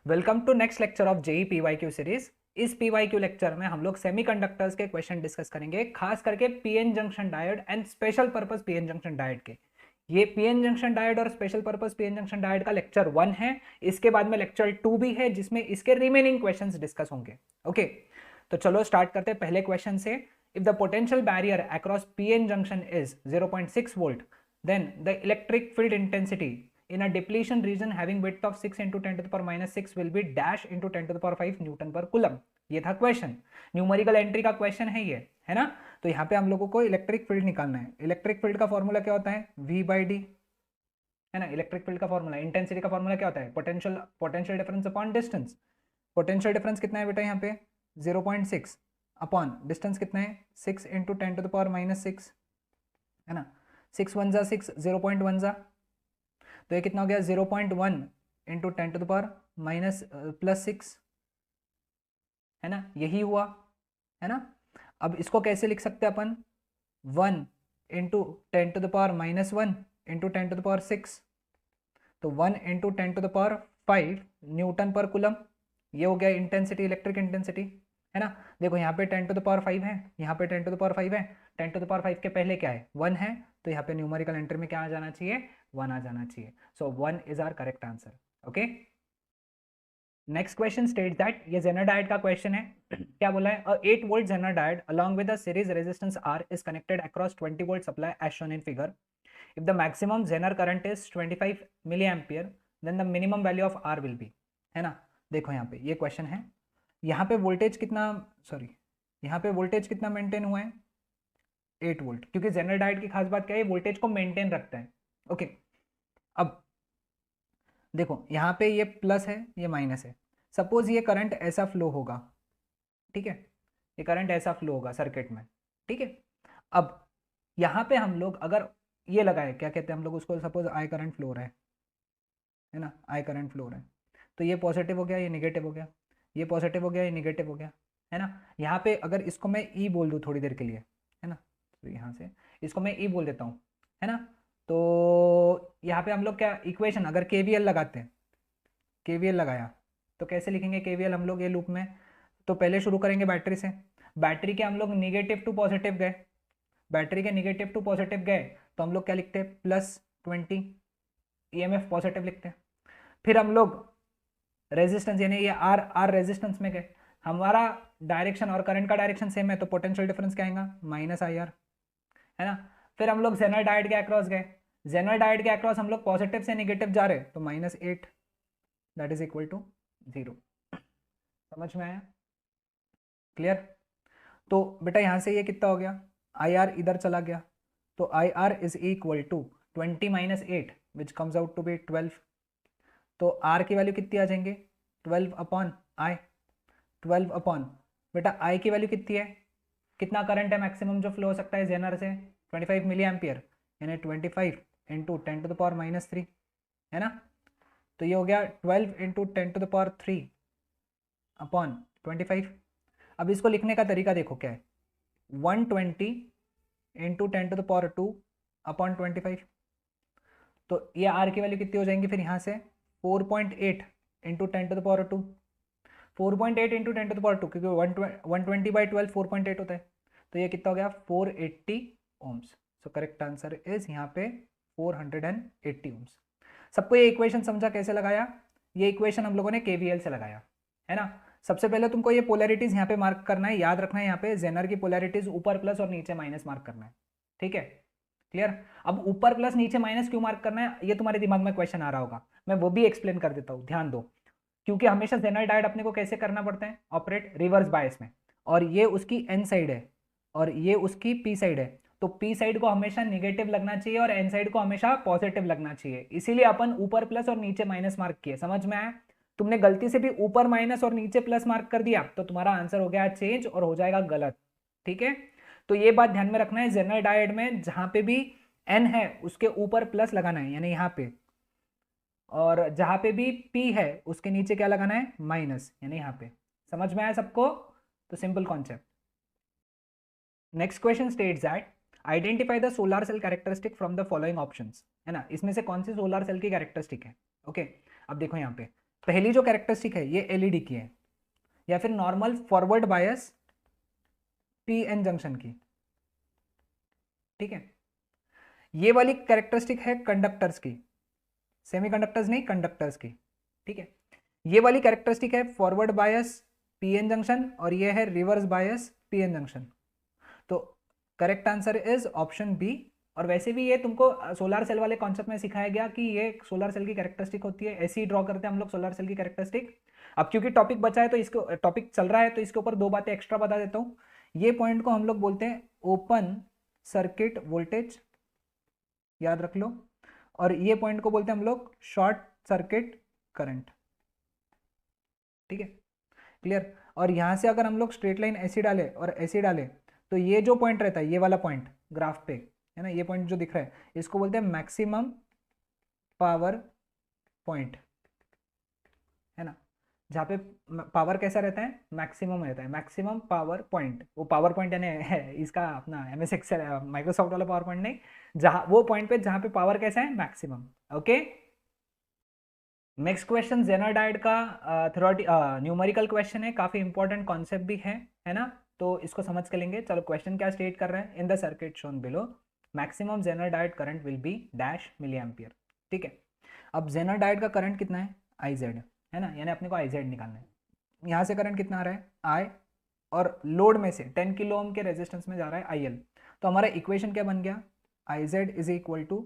Welcome to next lecture of JEE PYQ series. इस PYQ lecture में हम लोग सेमीकंडक्टर्स के क्वेश्चन डिस्कस करेंगे, खास करके PN junction diode and special purpose PN junction diode के। ये पीएन जंक्शन डायोड और special purpose PN junction diode का लेक्चर 1 है। इसके बाद में लेक्चर 2 भी है जिसमें इसके रिमेनिंग क्वेश्चंस डिस्कस होंगे। ओके, तो चलो स्टार्ट करते हैं पहले क्वेश्चन से। If the potential barrier across PN junction is 0.6 volt, then the electric field intensity in a depletion region having width of 6 into 10 to the power minus 6 will be dash into 10 to the power 5 newton पर coulomb. ये था question, numerical entry का क्वेश्चन है ये, है ना। तो यहाँ पे हम लोगों को इलेक्ट्रिक फील्ड निकालना है। इलेक्ट्रिक फील्ड का फॉर्मूला क्या होता है? V/d, है ना। इलेक्ट्रिक फील्ड का फॉर्मूला, इंटेंसिटी का फॉर्मूला क्या होता है? Potential difference upon distance. Potential difference कितना है बेटा यहाँ पे? 0.6 अपॉन डिस्टेंस कितना है? 6 into 10 to the power minus 6, है ना। 6 1 जा 6, 0.1 जा, तो ये कितना हो गया? 0.1 into 10 to the power minus plus 6, है ना। यही हुआ, है ना। अब इसको कैसे लिख सकते हैं अपन? 1 into 10 to the power minus 1 into 10 to the power 6, तो 1 into 10 to the power 5 newton पर कूलम। ये हो गया इंटेंसिटी, इलेक्ट्रिक इंटेंसिटी, है ना। देखो यहाँ पे 10 टू द पावर 5 है, यहाँ पे 10 टू द पावर 5 है। 10 टू द पावर 5 के पहले क्या है? 1 है, तो यहाँ पे न्यूमेरिकल एंट्री में क्या आ जाना चाहिए? 1 आ जाना चाहिए। So 1 is our correct answer. Okay, next question state that, ये जेनर डायोड का क्वेश्चन है। क्या बोला है? 8 वोल्ट Zener diode along with a series resistance R is connected across 20 volt supply as shown in figure. If the maximum zener current is 25 milliampere, then the minimum value of R will be, है ना। देखो यहाँ पे ये question है, यहाँ पे voltage कितना, सॉरी यहाँ पे वोल्टेज कितना मेंटेन हुआ है? 8 वोल्ट, क्योंकि जेनर डायोड की खास बात क्या है? वोल्टेज को मेंटेन रखता है। ओके, अब देखो यहाँ पे ये प्लस है, ये माइनस है। सपोज ये करंट ऐसा फ्लो होगा, ठीक है, ये करंट ऐसा फ्लो होगा सर्किट में, ठीक है। अब यहाँ पे हम लोग अगर ये लगाए, क्या कहते हैं हम लोग उसको, सपोज आई करंट फ्लो रहा है ना, आई करंट फ्लो रहा है, तो ये पॉजिटिव हो गया, ये निगेटिव हो गया, ये पॉजिटिव हो गया, ये निगेटिव हो गया, है ना। यहाँ पे अगर इसको मैं ई बोल दूँ थोड़ी देर के लिए, है ना, तो यहाँ से इसको मैं ई बोल देता हूँ, है ना। तो यहाँ पे हम लोग क्या इक्वेशन, अगर केवीएल लगाते हैं, केवीएल लगाया तो कैसे लिखेंगे केवीएल हम लोग ये लूप में? तो पहले शुरू करेंगे बैटरी से। बैटरी के हम लोग निगेटिव टू पॉजिटिव गए, बैटरी के निगेटिव टू पॉजिटिव गए, तो हम लोग क्या लिखते हैं? +20 ईएमएफ पॉजिटिव लिखते हैं। फिर हम लोग रेजिस्टेंस, यानी ये आर रेजिस्टेंस में गए, हमारा डायरेक्शन और करंट का डायरेक्शन सेम है, तो पोटेंशियल डिफरेंस क्या आएगा? -IR, है ना। फिर हम लोग जेनर डायोड के अक्रॉस गए, जेनर डायोड के अक्रॉस हम लोग पॉजिटिव से नेगेटिव जा रहे, तो -8 दैट इज इक्वल टू 0। समझ में आया? क्लियर? तो बेटा यहाँ से ये कितना हो गया? IR इधर चला गया, तो IR is equal to 20 - 8 which comes out to be 12। तो R की वैल्यू कितनी आ जाएंगे? 12 अपॉन I, 12 अपॉन, बेटा I की वैल्यू कितनी है? कितना करंट है मैक्सिमम जो फ्लो हो सकता है जेनर से? 25 मिली एम्पियर, यानी 25 इंटू 10 टू द पावर -3, है ना। तो ये हो गया 12 into 10 to the power 3 upon 25। अब इसको लिखने का तरीका देखो क्या है? 120 into 10 to the power 2 upon 25। तो ये आर की वैल्यू कितनी हो जाएंगी फिर यहाँ से? 4.8 into 10 to the power 2, 4.8 into 10 to the power 2, क्योंकि 120/12 4.8 होता है, तो ये कितना हो गया? 480 ohms. So correct answer is यहाँ पे 480 ओम्स। सबको ये इक्वेशन समझा कैसे लगाया? ये इक्वेशन हम लोगों ने केवीएल से लगाया, है ना। सबसे पहले तुमको ये पोलैरिटीज यहाँ पे मार्क करना है, याद रखना है यहाँ पे जेनर की पोलैरिटीज ऊपर प्लस और नीचे माइनस मार्क करना है, ठीक है। क्लियर? अब ऊपर प्लस नीचे माइनस क्यों मार्क करना है, ये तुम्हारे दिमाग में क्वेश्चन आ रहा होगा, मैं वो भी एक्सप्लेन कर देता हूँ, ध्यान दो। क्योंकि हमेशा जेनर डायोड अपने को कैसे करना पड़ता है? ऑपरेट रिवर्स बायस में, और ये उसकी एन साइड है और ये उसकी पी साइड है, तो पी साइड को हमेशा निगेटिव लगना चाहिए और एन साइड को हमेशा पॉजिटिव लगना चाहिए, इसीलिए अपन ऊपर प्लस और नीचे माइनस मार्क किए। समझ में आया? तुमने गलती से भी ऊपर माइनस और नीचे प्लस मार्क कर दिया तो तुम्हारा आंसर हो गया चेंज और हो जाएगा गलत, ठीक है। तो ये बात ध्यान में रखना है, जेनर डायोड में जहां पे भी एन है उसके ऊपर प्लस लगाना है, यानी यहाँ पे, और जहां पे भी पी है उसके नीचे क्या लगाना है? माइनस, यानी यहाँ पे। समझ में आया सबको? तो simple concept. Next question states that identify the solar cell characteristic from the following options, है ना। इसमें से कौन सी सोलर सेल की कैरेक्टरिस्टिक है? ओके, अब देखो यहाँ पे पहली जो कैरेक्टरिस्टिक है ये एलईडी की है, या फिर normal forward bias PN junction की, ठीक है। ये वाली कैरेक्टरिस्टिक है कंडक्टर्स की, सेमीकंडक्टर्स नहीं, कंडक्टर्स की, ठीक है। ये वाली कैरेक्टरिस्टिक है फॉरवर्ड बायस पीएन जंक्शन, और ये है रिवर्स बायस पीएन जंक्शन। तो correct answer is option B. और वैसे भी ये तुमको सोलर सेल वाले कॉन्सेप्ट में सिखाया गया कि ये सोलर सेल की कैरेक्टरिस्टिक होती है, ऐसे ही ड्रॉ करते हैं हम लोग सोलर सेल की कैरेक्टरिस्टिक। अब क्योंकि टॉपिक बचा है तो इसको, टॉपिक चल रहा है तो इसके ऊपर दो बातें एक्स्ट्रा बता देता हूँ। ये पॉइंट को हम लोग बोलते हैं ओपन सर्किट वोल्टेज, याद रख लो। और ये पॉइंट को बोलते हैं हम लोग शॉर्ट सर्किट करंट, ठीक है, क्लियर। और यहां से अगर हम लोग स्ट्रेट लाइन ऐसी डाले और ऐसी डाले तो ये जो पॉइंट रहता है, ये वाला पॉइंट ग्राफ पे है ना, ये पॉइंट जो दिख रहा है इसको बोलते हैं मैक्सिमम पावर पॉइंट, है ना। जहाँ पे पावर कैसा रहता है, मैक्सिमम रहता है, मैक्सिमम पावर पॉइंट। वो पावर पॉइंट यानी इसका अपना एमएस एक्सेल माइक्रोसॉफ्ट वाला पावर पॉइंट नहीं, जहाँ वो पॉइंट पे जहाँ पे पावर कैसा है, maximum. Okay, next question Zener diode का न्यूमेरिकल क्वेश्चन है, काफी इंपॉर्टेंट कॉन्सेप्ट भी है ना, तो इसको समझ के लेंगे। चलो क्वेश्चन क्या स्टेट कर रहे हैं, in the circuit shown below maximum Zener diode current will be dash milli ampere, ठीक है। अब जेनर डायोड का करंट कितना है, आई जेड, है ना, यानी अपने को आई जेड निकालना है। यहाँ से करंट कितना आ रहा है, आई, और लोड में से 10 किलो ओम के रेजिस्टेंस में जा रहा है आई एल। तो हमारा इक्वेशन क्या बन गया, I Z is equal to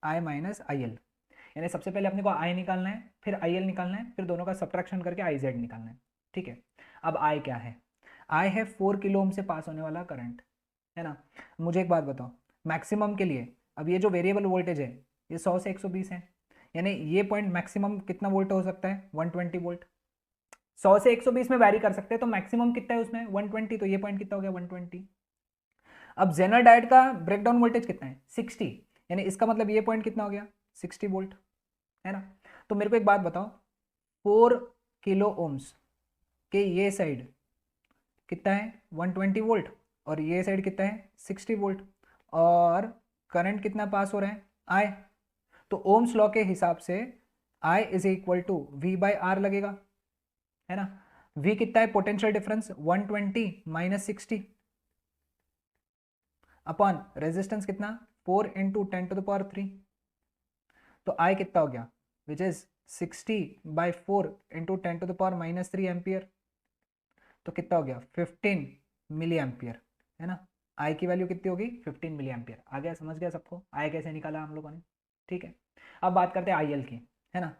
I minus I L, यानी सबसे पहले अपने को आई निकालना है, फिर आई एल निकालना है, फिर दोनों का सब्ट्रैक्शन करके आई जेड निकालना है, ठीक है। अब आई क्या है, आई है 4 किलो ओम से पास होने वाला करंट, है ना। मुझे एक बात बताओ, मैक्सिमम के लिए अब ये जो वेरिएबल वोल्टेज है ये 100 से 120 है, यानी ये पॉइंट मैक्सिमम कितना वोल्ट हो सकता है, 120 वोल्ट। 100 से 120 में वैरी कर सकते हैं, तो मैक्सिमम कितना है उसमें 120, तो ये पॉइंट कितना हो गया 120। अब जेनर डायोड का ब्रेकडाउन वोल्टेज कितना है 60, यानी इसका मतलब ये पॉइंट कितना हो गया 60 वोल्ट, है ना। तो मेरे को एक बात बताओ, 4 किलो ओम्स के ये साइड कितना है 120 वोल्ट, और ये साइड कितना है 60 वोल्ट, और करंट कितना पास हो रहा है आई। तो ओम्स लॉ के हिसाब से I is equal to V by R लगेगा, है ना। वी कितना है potential difference 120 minus 60 upon resistance कितना 4 इंटू 10⁻³ तो आई कितना हो गया विच इज 60/4 इंटू 10⁻³ एम्पियर, तो कितना हो गया 15 मिली एम्पियर, है ना। आई की वैल्यू कितनी होगी 15 मिली एम्पियर। आ गया, समझ गया सबको आई कैसे निकाला हम लोगों ने, ठीक है। अब बात करते हैं आई एल की, है ना।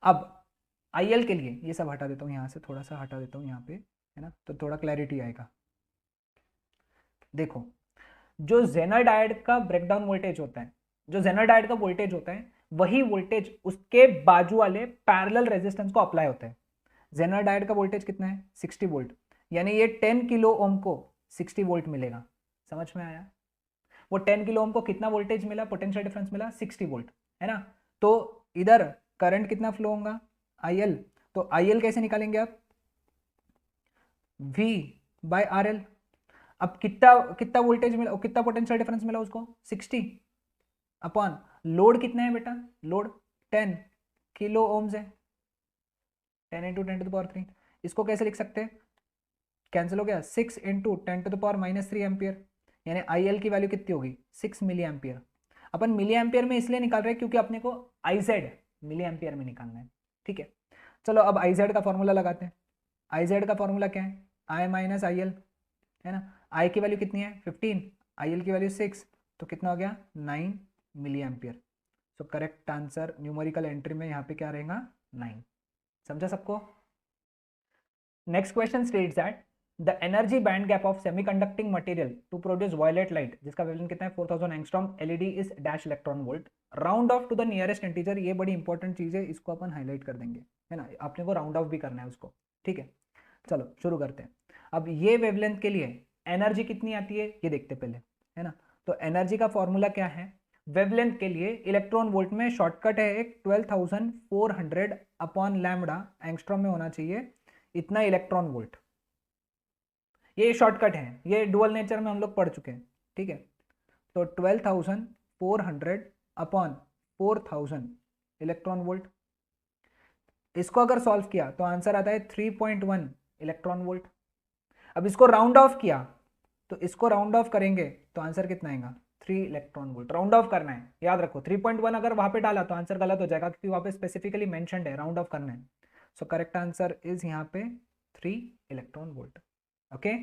अब आई एल के लिए ये सब हटा देता हूँ, यहाँ से थोड़ा सा हटा देता हूँ यहाँ पे, है ना, तो थोड़ा क्लैरिटी आएगा। देखो, जो जेनर डायोड का ब्रेकडाउन वोल्टेज होता है, जो जेनर डायोड का वोल्टेज होता है वही वोल्टेज उसके बाजू वाले पैरेलल रेजिस्टेंस को अप्लाई होता है। जेनर डायोड का वोल्टेज कितना है 60 वोल्ट, यानी ये 10 किलो ओम को 60 वोल्ट मिलेगा, समझ में आया। वो 10 किलो ओम को कितना वोल्टेज मिला, पोटेंशियल डिफरेंस मिला 60 वोल्ट, है ना। तो इधर करंट कितना फ्लो होगा आई एल, तो आई एल कैसे निकालेंगे आप, V बाय आर एल। अब कितना कितना वोल्टेज मिला, कितना पोटेंशियल डिफरेंस मिला उसको 60 अपॉन लोड कितना है बेटा, लोड 10 किलो ओम्स है, 10 इंटू 10⁻³ इसको कैसे लिख सकते हैं, कैंसिल हो गया 6 इंटू 10⁻³ एम्पियर, यानी आई एल की वैल्यू कितनी होगी 6 मिली एम्पियर। अपन मिली एम्पियर में इसलिए निकाल रहे हैं क्योंकि अपने को आई जेड मिली एम्पियर में निकालना है, ठीक है। चलो अब आई जेड का फॉर्मूला लगाते हैं। आई जेड का फॉर्मूला क्या है, आई माइनस आई एल, है ना। आई की वैल्यू कितनी है 15, आई एल की वैल्यू 6, तो कितना हो गया 9 milli ampere. So correct answer numerical entry में यहाँ पे क्या रहेगा 9। समझा सबको। Next question states that the energy band gap of semiconducting material to produce violet light, जिसका वेवलेंथ कितना है 4000 angstrom, LED is dash electron volt, round off to the nearest integer. ये बड़ी इंपॉर्टेंट चीज है, इसको अपन हाईलाइट कर देंगे, है ना, आपने को राउंड ऑफ भी करना है उसको, ठीक है। चलो शुरू करते हैं। अब ये वेवलेंथ के लिए एनर्जी कितनी आती है ये देखते पहले, है ना। तो एनर्जी का फॉर्मूला क्या है, वेवलेंथ के लिए इलेक्ट्रॉन वोल्ट में शॉर्टकट है एक 12,400 अपॉन लैम्बडा एंगस्ट्रॉम में होना चाहिए इतना इलेक्ट्रॉन वोल्ट। ये शॉर्टकट है, ये डुअल नेचर में हम लोग पढ़ चुके हैं, ठीक है। तो 12,400 अपॉन 4,000 इलेक्ट्रॉन वोल्ट, इसको अगर सॉल्व किया तो आंसर आता है 3.1 इलेक्ट्रॉन वोल्ट। अब इसको राउंड ऑफ किया तो इसको राउंड ऑफ करेंगे तो आंसर कितना आएगा 3 इलेक्ट्रॉन वोल्ट। राउंड ऑफ करना है, याद रखो 3.1 अगर वहां पे डाला तो आंसर गलत हो जाएगा क्योंकि वहां पे स्पेसिफिकली मेंशन्ड है राउंड ऑफ करना है। सो करेक्ट आंसर इज यहाँ पे 3 electron volt. Okay,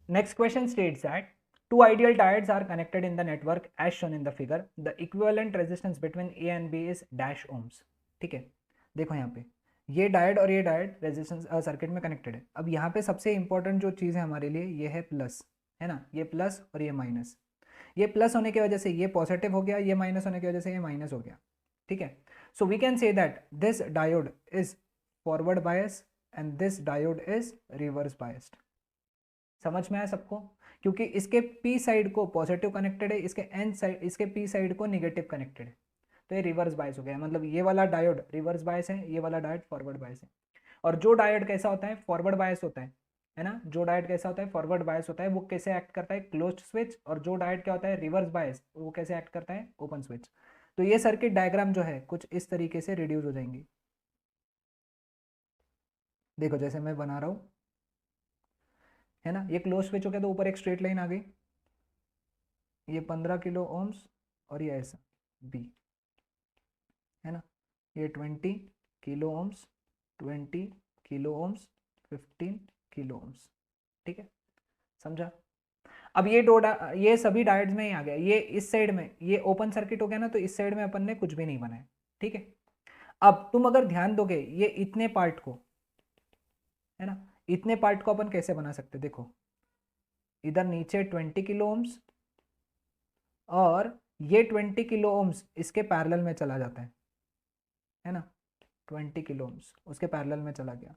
next question states that two ideal diodes are connected in the network as shown in the figure. The equivalent resistance between A and B is dash ohms. ठीक है, देखो यहाँ पे ये diode और ये diode resistance circuit में connected है। अब यहाँ पे सबसे इंपॉर्टेंट जो चीज़ है हमारे लिए ये है प्लस, है ना, ये प्लस और ये माइनस। ये प्लस होने की वजह से ये पॉजिटिव हो गया, ये माइनस होने की वजह से ये माइनस हो गया। ठीक है, so we can say that this diode is forward bias and this diode is reverse biased. समझ में आया सबको? क्योंकि इसके पी साइड को पॉजिटिव कनेक्टेड है, इसके एन साइड, इसके पी साइड को नेगेटिव कनेक्टेड है, तो ये रिवर्स बायस हो गया। मतलब ये वाला डायोड रिवर्स बायस है, ये वाला डायोड फॉरवर्ड बायस है। और जो डायोड कैसा होता है, फॉरवर्ड बायस होता है ना, जो डायोड कैसा होता है, फॉरवर्ड बायस होता है, वो कैसे एक्ट करता है, क्लोज्ड स्विच। और जो डायोड क्या होता है, रिवर्स बायस, वो कैसे एक्ट करता है, ओपन स्विच। तो ये सर्किट डायग्राम जो है कुछ इस तरीके से रिड्यूस हो जाएंगी। देखो जैसे मैं बना रहा हूँ, है ना, ये क्लोज स्विच हो गया तो ऊपर एक स्ट्रेट लाइन आ गई, ये 15 किलो ओम्स और ये ऐसा बी, है ना, ये 20 kilo ohms, 20 kilo ohms, 15 kilo ohms. ठीक है, समझा? अब ये सभी डायोड्स में ही आ गया। ये इस साइड में ये ओपन सर्किट हो गया ना, तो इस साइड में अपन ने कुछ भी नहीं बनाया। ठीक है, अब तुम अगर ध्यान दोगे ये इतने पार्ट को, है ना, इतने पार्ट को अपन कैसे बना सकते, देखो इधर नीचे 20 किलो ओम्स और ये 20 किलो ओम्स इसके पैरेलल में चला जाता है ना, 20 किलो ओम्स उसके पैरेलल में चला गया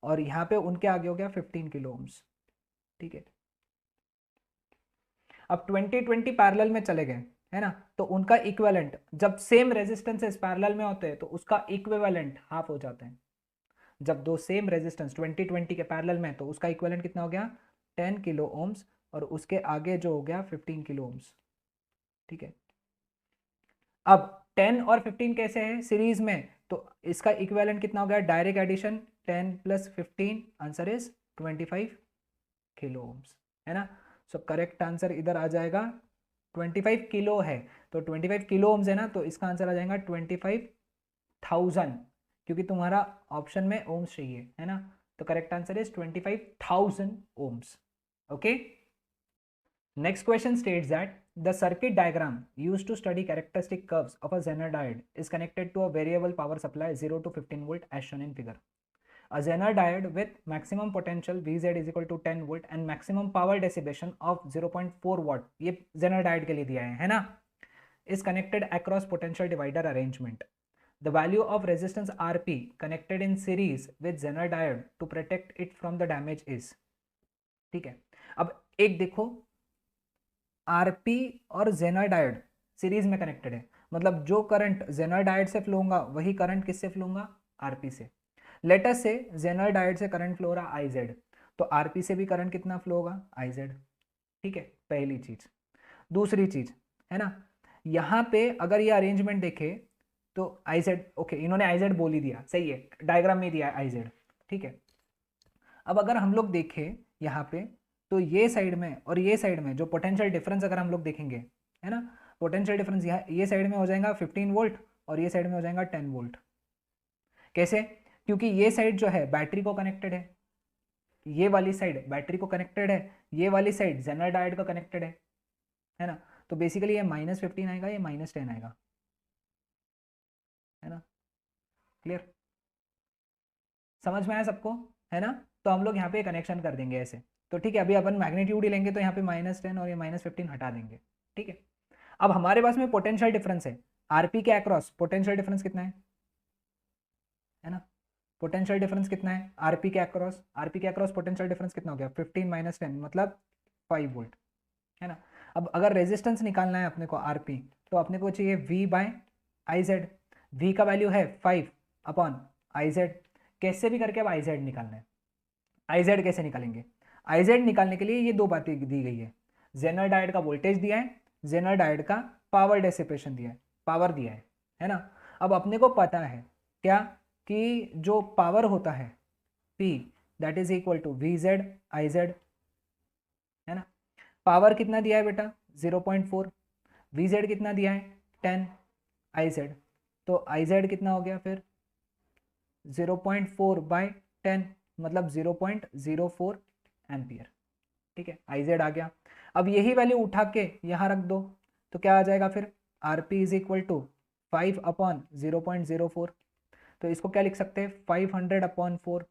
और यहाँ पे उनके आगे हो गया 15 किलो ओम्स। ठीक है, अब 20 पैरेलल में चले गए, है ना, तो उनका इक्विवेलेंट जब सेम रेजिस्टेंसेस पैरेलल में होते हैं तो उसका इक्विवेलेंट हाफ हो जाता है। जब दो सेम रेजिस्टेंस 20 के पैरेलल में तो उसका इक्विवेलेंट कितना हो गया 10 किलो ओम्स और उसके आगे जो हो गया 15 किलो ओम्स। ठीक है, अब 10 और 15 कैसे है सीरीज में, तो इसका इक्विवेलेंट कितना हो गया, direct addition 10 + 15, answer is 25 kilo ohms, है ना। सो करेक्ट आंसर इधर आ जाएगा 25 किलो है तो 25 किलो ओम्स है ना, तो इसका आंसर आ जाएगा 25,000 क्योंकि तुम्हारा ऑप्शन में ओम्स चाहिए, है ना, तो correct answer is 25,000 ohms. Okay, next question states that the circuit diagram used to study characteristic curves of a Zener diode is connected to a variable power supply 0 to 15 volt as shown in figure. A Zener diode with maximum potential Vz is equal to 10 volt and maximum power dissipation of 0.4 watt, ये Zener diode के लिए दिया है ना, is connected across potential divider arrangement. The value of resistance Rp connected in series with Zener diode to protect it from the damage is. ठीक है, अब एक देखो आरपी और जेनर डायोड सीरीज में कनेक्टेड है, मतलब जो करंट जेनर डायोड से फ्लो होगा वही करंट किससे फ्लो होगा, आरपी से। लेट अस से जेनर डायोड से करंट फ्लो हो रहा आई जेड, तो आरपी से भी करंट कितना फ्लो होगा, आई जेड। ठीक है, पहली चीज। दूसरी चीज, है ना, यहाँ पे अगर ये अरेंजमेंट देखे तो आई जेड, ओके इन्होंने आई जेड बोल ही दिया, सही है, डायग्राम में दिया आई जेड। ठीक है, अब अगर हम लोग देखें यहाँ पे तो ये साइड में और ये साइड में जो पोटेंशियल डिफरेंस अगर हम लोग देखेंगे, है ना, पोटेंशियल डिफरेंस यहाँ ये साइड में हो जाएगा 15 वोल्ट और ये साइड में हो जाएगा 10 वोल्ट। कैसे? क्योंकि ये साइड जो है बैटरी को कनेक्टेड है, ये वाली साइड बैटरी को कनेक्टेड है, ये वाली साइड जेनर डायोड को कनेक्टेड है ना, तो बेसिकली ये -15 आएगा, ये -10 आएगा, है ना, क्लियर, समझ में आया सबको, है ना। तो हम लोग यहाँ पे कनेक्शन कर देंगे ऐसे, तो ठीक है, अभी अपन मैग्नीट्यूड ही लेंगे तो यहाँ पे -10 और ये -15 हटा देंगे। ठीक है, अब हमारे पास में पोटेंशियल डिफरेंस है आरपी के अक्रॉस, पोटेंशियल डिफरेंस कितना है ना, पोटेंशियल डिफरेंस कितना है आरपी के अक्रॉस, आरपी के अक्रॉस पोटेंशियल डिफरेंस कितना हो गया 15 - 10 मतलब 5 वोल्ट, है ना। अब अगर रेजिस्टेंस निकालना है अपने को आरपी, तो अपने को चाहिए V/IZ, V का वैल्यू है 5/IZ, कैसे भी करके अब IZ निकालना है। IZ कैसे निकालेंगे, IZ निकालने के लिए ये दो बातें दी गई है, जेनर डायोड का वोल्टेज दिया है, जेनर डायोड का पावर डेसिपेशन दिया है, पावर दिया है ना। अब अपने को पता है क्या कि जो पावर होता है P that is equal to V Z I Z, है ना। पावर कितना दिया है बेटा 0.4, वी जेड कितना दिया है 10, आई जेड, तो आई जेड कितना हो गया फिर 0.4 बाई 10 मतलब 0.04 एम्पियर। ठीक है, आई जेड आ गया। अब यही वैल्यू उठा के यहाँ रख दो तो क्या आ जाएगा फिर R P is equal to 5 upon 0.04, तो इसको क्या लिख सकते हैं 500 अपॉन 4,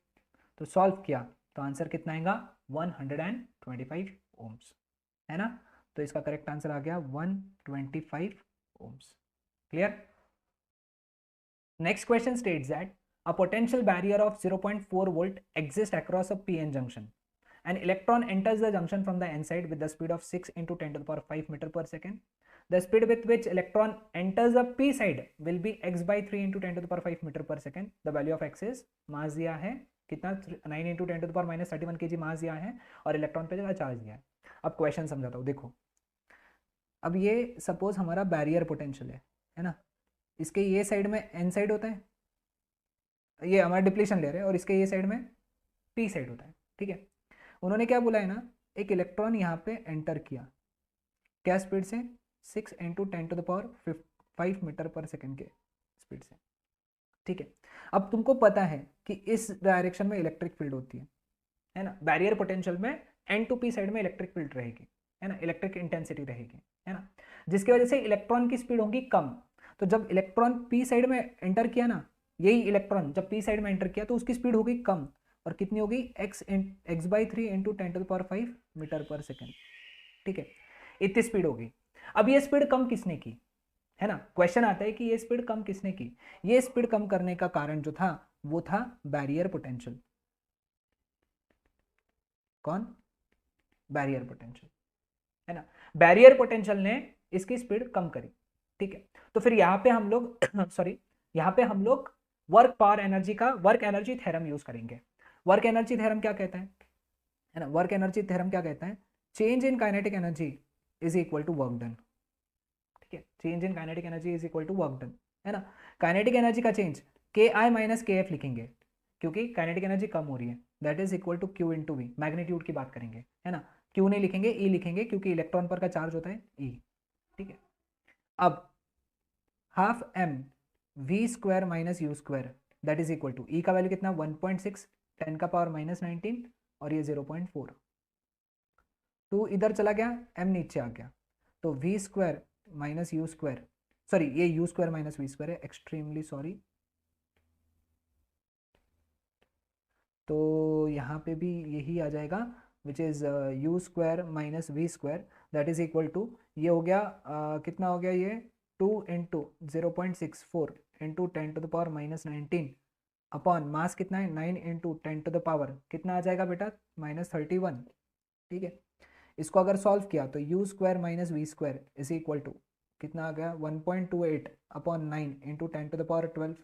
तो सॉल्व किया तो आंसर कितना आएगा 125 ओम्स, है ना। तो इसका करेक्ट आंसर आ गया 125 ohms. Clear. Next question states that a potential barrier of 0.4 volt exists across a p-n junction. An electron enters the junction from the n side with the speed of 6 into 10 to the power 5 meter per second. The speed with which electron enters the p side will be x by 3 into 10 to the power 5 meter per second. The value of x is मास दिया है कितना 9 into 10 to the power minus 31 kg मास दिया है और electron पे charge दिया है। अब क्वेश्चन समझाता हूँ, देखो अब ये सपोज हमारा बैरियर पोटेंशियल है ना, इसके ये साइड में एन साइड होता है, ये हमारा डिप्लीशन ले रहे हैं, और इसके ये साइड में पी साइड होता है। ठीक है, उन्होंने क्या बोला है ना, एक इलेक्ट्रॉन यहाँ पे एंटर किया, क्या स्पीड से 6 into 10 to the power 5 metre पर सेकेंड के स्पीड से। ठीक है, अब तुमको पता है कि इस डायरेक्शन में इलेक्ट्रिक फील्ड होती है ना, बैरियर पोटेंशियल में एन टू पी साइड में इलेक्ट्रिक फील्ड रहेगी, है ना, इलेक्ट्रिक इंटेंसिटी रहेगी, है ना, जिसकी वजह से इलेक्ट्रॉन की स्पीड होगी कम। तो जब इलेक्ट्रॉन पी साइड में एंटर किया ना, यही इलेक्ट्रॉन जब पी साइड में एंटर किया तो उसकी स्पीड होगी कम, और कितनी होगी X by 3 into 10 to the power 5 metre पर सेकेंड। ठीक है, इतनी स्पीड होगी। अब ये स्पीड कम किसने की, है ना, क्वेश्चन आता है कि ये स्पीड कम किसने की। ये स्पीड कम करने का कारण जो था वो था बैरियर पोटेंशियल। कौन, बैरियर पोटेंशियल, है ना, बैरियर पोटेंशियल ने इसकी स्पीड कम करी। ठीक है, तो फिर यहाँ पे हम लोग सॉरी यहाँ पे हम लोग वर्क पावर एनर्जी का वर्क एनर्जी थ्योरम यूज करेंगे। वर्क एनर्जी थ्योरम क्या कहता है ना, वर्क एनर्जी थ्योरम क्या कहता है, change in kinetic energy is equal to work done. ठीक है, change in kinetic energy is equal to work done, है ना। काइनेटिक एनर्जी का चेंज के आई माइनस के एफ लिखेंगे क्योंकि काइनेटिक एनर्जी कम हो रही है, that is equal to Q into V, magnitude की बात करेंगे, है ना। क्यू नहीं लिखेंगे, ई लिखेंगे क्योंकि इलेक्ट्रॉन पर का चार्ज होता है ई। ठीक है, अब half M V square minus U square that is equal to E का वैल्यू कितना 1.6 10 का पावर माइनस 19 और ये 0.4, 2 इधर चला गया, एम नीचे आ गया, तो V square minus U square, sorry ये U square minus we square है, एक्सट्रीमली सॉरी। तो यहाँ पे भी यही आ जाएगा which is U square minus we square that is equal to, ये हो गया कितना हो गया ये 2 into 0.64 into 10 to the power minus 19 upon mass कितना है 9 इंटू 10 टू द पावर कितना आ जाएगा बेटा माइनस 31। ठीक है, इसको अगर सॉल्व किया तो u square minus we square is equal to कितना आ गया 1.28 upon 9 into 10 to the power 12,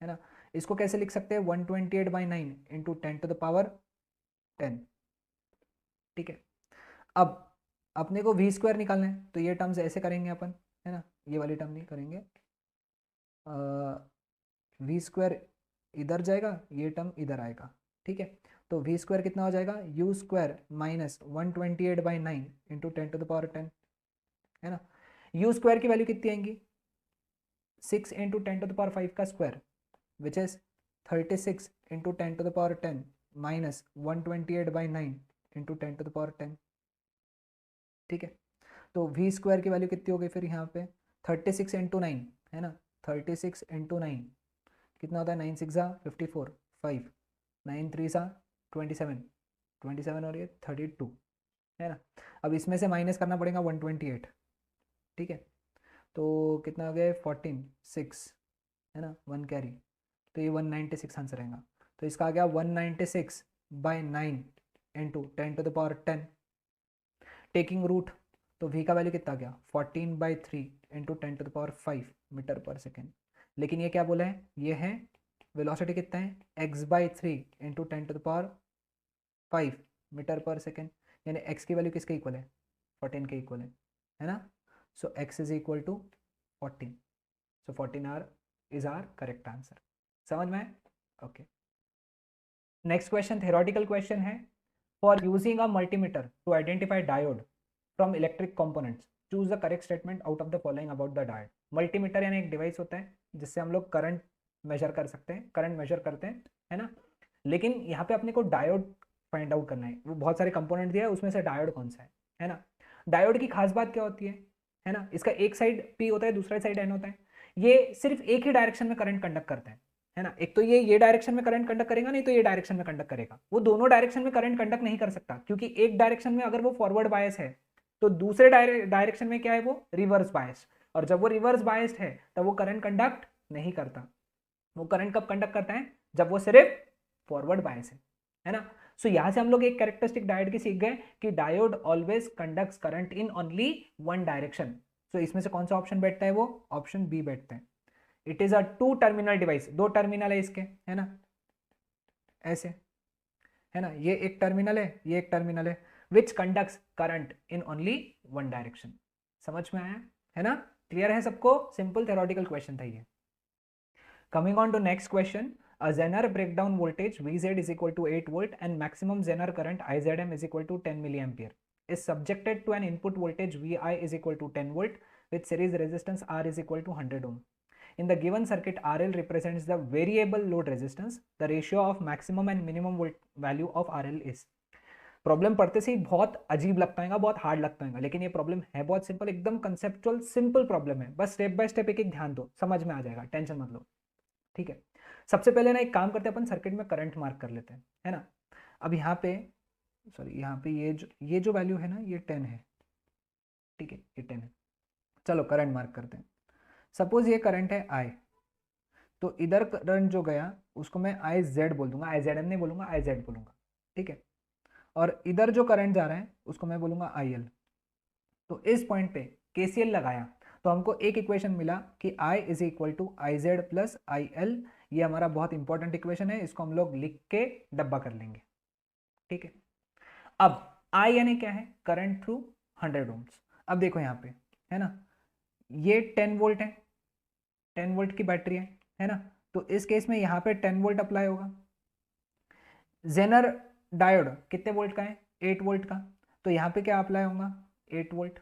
है ना। इसको कैसे लिख सकते हैं 128 by 9 into 10 to the power 10। ठीक है, अब अपने को वी स्क्वायर निकालना है तो ये टर्म्स ऐसे करेंगे अपन, है ना, ये वाली टर्म नहीं करेंगे, वी स्क्वायर इधर जाएगा, ये टर्म इधर आएगा। ठीक है, तो वी स्क्वायर कितना हो जाएगा u square minus 128 by 9 into 10 to the power 10, है ना। यू स्क्वायर की वैल्यू कितनी आएंगी 6 इंटू 10 टू द पावर 5 का square which is 36 into 10 to the power 10 minus 128 by 9 into 10 to the power 10। ठीक है, तो वी स्क्वायर की वैल्यू कितनी हो गई फिर यहाँ पे 36 इंटू 9, है ना, 36 इंटू 9 कितना होता है 9 6 54 5 9 3 27 27 और ये 32, है ना। अब इसमें से माइनस करना पड़ेगा 128। ठीक है, तो कितना हो गया 14 6, है ना, 1 कैरी, तो ये 196 आंसर आएगा। तो इसका आ गया 196 by 9 into 10 to the power 10 taking root, तो v का वैल्यू कितना आ गया 14 by 3 into 10 to the power 5 metre पर सेकेंड। लेकिन ये क्या बोला है, ये है वेलोसिटी कितना है x by 3 into 10 to the power 5 metre पर सेकेंड, यानी x की वैल्यू किसके इक्वल है 14 के इक्वल है ना। So x is equal to 14, so 14 R is R correct answer. समझ में? Okay, next question theoretical question है। For using a multimeter to identify diode from electric components, choose the correct statement out of the following about the diode. Multimeter यानी एक device होता है जिससे हम लोग करंट मेजर कर सकते हैं, करंट मेजर करते हैं, है ना। लेकिन यहाँ पे अपने को डायोड फाइंड आउट करना है। वो बहुत सारे कंपोनेंट दिया है, उसमें से डायोड कौन सा है ना। डायोड की खास बात क्या होती है ना, इसका एक साइड पी होता है, दूसरा साइड एन होता है। ये सिर्फ एक ही डायरेक्शन में करंट कंडक्ट करता है ना। एक तो ये डायरेक्शन में करंट कंडक्ट करेगा, नहीं तो ये डायरेक्शन में कंडक्ट करेगा। वो दोनों डायरेक्शन में करंट कंडक्ट नहीं कर सकता, क्योंकि एक डायरेक्शन में अगर वो फॉरवर्ड बायस है तो दूसरे डायरेक्शन में क्या है, वो रिवर्स बायस। और जब वो रिवर्स बायस्ड है तब वो करंट कंडक्ट नहीं करता। वो करंट कब कंडक्ट करता है, जब वो सिर्फ फॉरवर्ड बायस है ना। सो यहां से हम लोग एक कैरेक्टरिस्टिक डायोड की सीख गए कि diode always conducts current in only one direction. So इसमें से कौन सा ऑप्शन बैठता है, वो ऑप्शन बी बैठता है। It is a two terminal device, दो टर्मिनल है इसके, है ना, ऐसे, है ना। ये एक टर्मिनल है, ये एक टर्मिनल है, which conducts current in only one direction. समझ में आया, है ना, क्लियर है सबको? सिंपल थ्योरेटिकल क्वेश्चन था ये। Coming on to next question, a Zener breakdown voltage Vz is equal to 8 volt and maximum Zener current Izm is equal to 10 milliampere is subjected to an input voltage Vi is equal to 10 volt with series resistance R is equal to 100 ohm. In the given circuit, RL represents the variable load resistance. The ratio of maximum and minimum volt value of RL is. Problem पढ़ते से ही बहुत अजीब लगता है, बहुत hard लगता है, लेकिन ये प्रॉब्लम है बहुत सिंपल, एकदम कंसेप्चुअल सिंपल प्रॉब्लम है। बस स्टेप बाय स्टेप एक एक ध्यान दो, समझ में आ जाएगा, टेंशन मत लो, ठीक है। सबसे पहले ना एक काम करते हैं, अपन सर्किट में करंट मार्क कर लेते हैं, है ना। अब यहाँ पे सॉरी, यहाँ पे ये जो वैल्यू है ना, ये 10 है, ठीक है, ये 10 है। चलो करंट मार्क करते हैं। सपोज ये करंट है आई, तो इधर करंट जो गया उसको मैं आई जेड बोल दूंगा, आई जेड एम नहीं बोलूंगा, आई जेड बोलूंगा, ठीक है। और इधर जो करंट जा रहा है उसको मैं बोलूंगा आई एल। तो इस पॉइंट पे केसीएल लगाया तो हमको एक इक्वेशन मिला कि I is equal to I Z plus I L. ये हमारा बहुत इंपॉर्टेंट इक्वेशन है, इसको हम लोग लिख के डब्बा कर लेंगे, ठीक है। अब I यानी क्या है, करंट थ्रू 100 ओम्स। अब देखो यहाँ पे, है ना, ये 10 वोल्ट है, 10 वोल्ट की बैटरी है ना। तो इस केस में यहाँ पे 10 वोल्ट अप्लाई होगा। जेनर डायोड कितने वोल्ट का है, 8 वोल्ट का, तो यहाँ पे क्या अप्लाई होगा, 8 वोल्ट,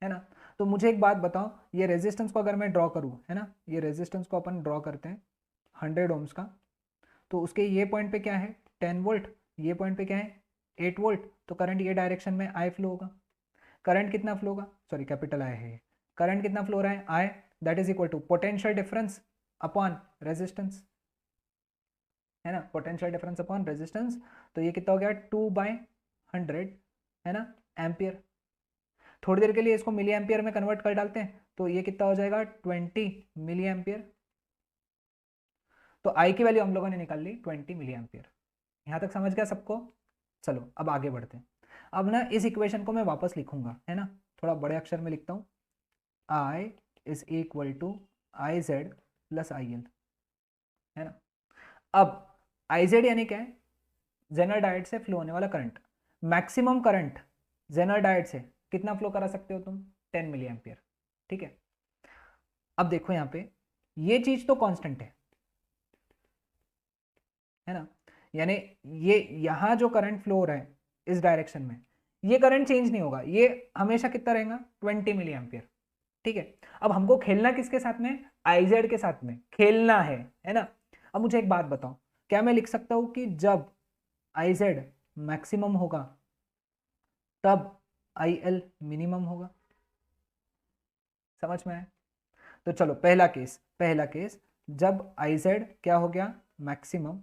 है ना। तो मुझे एक बात बताओ, ये रेजिस्टेंस को अगर मैं ड्रॉ करूँ, है ना, ये रेजिस्टेंस को अपन ड्रॉ करते हैं 100 ओम्स का, तो उसके ये पॉइंट पे क्या है 10 वोल्ट, ये पॉइंट पे क्या है 8 वोल्ट, तो करंट ये डायरेक्शन में आई फ्लो होगा। करंट कितना फ्लो होगा, सॉरी कैपिटल आई है, करंट कितना फ्लो रहा है I, that is equal to potential difference upon resistance, है ना, पोटेंशियल डिफरेंस अपॉन रेजिस्टेंस। तो ये कितना हो गया 2/100, है ना, एम्पियर। थोड़ी देर के लिए इसको मिली एम्पियर में कन्वर्ट कर डालते हैं, तो ये कितना हो जाएगा 20 मिली एम्पियर। तो आई की वैल्यू हम लोगों ने निकाल ली 20 मिली एम्पियर। यहाँ तक समझ गया सबको? चलो अब आगे बढ़ते हैं। अब ना इस इक्वेशन को मैं वापस लिखूंगा, है ना, थोड़ा बड़े अक्षर में लिखता हूँ। I is equal to I Z plus I L, है ना। अब आई जेड यानी क्या है, जेनर डायोड से फ्लो होने वाला current. Maximum current Zener diode से कितना फ्लो करा सकते हो तुम, 10 मिली एम्पियर, ठीक है। अब देखो यहाँ पे ये चीज तो कांस्टेंट है ना, यानी ये यहाँ जो करंट फ्लो हो रहा है इस डायरेक्शन में, ये करंट चेंज नहीं होगा, ये हमेशा कितना रहेगा 20 मिली एम्पियर, ठीक है। अब हमको खेलना किसके साथ में, आईजेड के साथ में खेलना है ना। अब मुझे एक बात बताओ, क्या मैं लिख सकता हूं कि जब आईजेड मैक्सिमम होगा तब आई एल मिनिमम होगा? समझ में आया? तो चलो पहला केस जब आई जेड क्या हो गया मैक्सिमम,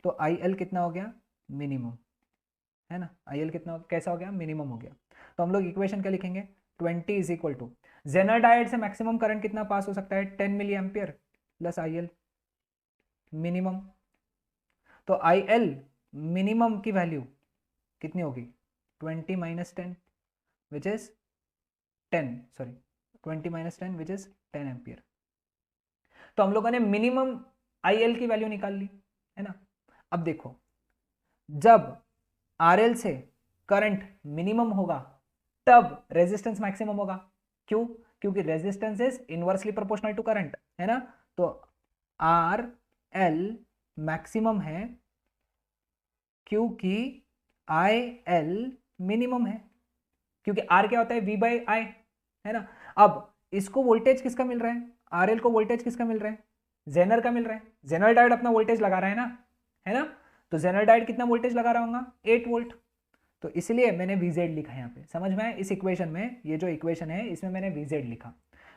तो आई एल कितना हो गया मिनिमम, है ना। आई एल कितना कैसा हो गया, मिनिमम हो गया। तो हम लोग इक्वेशन क्या लिखेंगे, 20 is equal to Zener diode से मैक्सिमम करंट कितना पास हो सकता है 10 milli ampere plus I L minimum. तो आई एल मिनिमम की वैल्यू कितनी होगी 20 minus 10 which is 10, sorry 20 minus 10 which is 10 ampere. तो हम लोगों ने मिनिमम आई एल की वैल्यू निकाल ली, है ना। अब देखो जब आर एल से करंट मिनिमम होगा तब रेजिस्टेंस मैक्सिमम होगा। क्यों? क्योंकि resistance is inversely proportional to current, है ना। तो आर एल मैक्सिमम है क्योंकि आई एल मिनिमम है, क्योंकि आर क्या होता है वी बाई आई, है ना। अब इसको वोल्टेज किसका मिल रहा है, आर एल को वोल्टेज किसका मिल रहा है, जेनर का मिल रहा है। जेनर डायोड अपना वोल्टेज लगा रहा है ना। तो जेनर डायोड कितना वोल्टेज लगा रहा होगा, 8 वोल्ट। तो इसलिए मैंने VZ लिखा है यहाँ पे, समझ में आया। इस इक्वेशन में, ये जो इक्वेशन है इसमें मैंने VZ लिखा।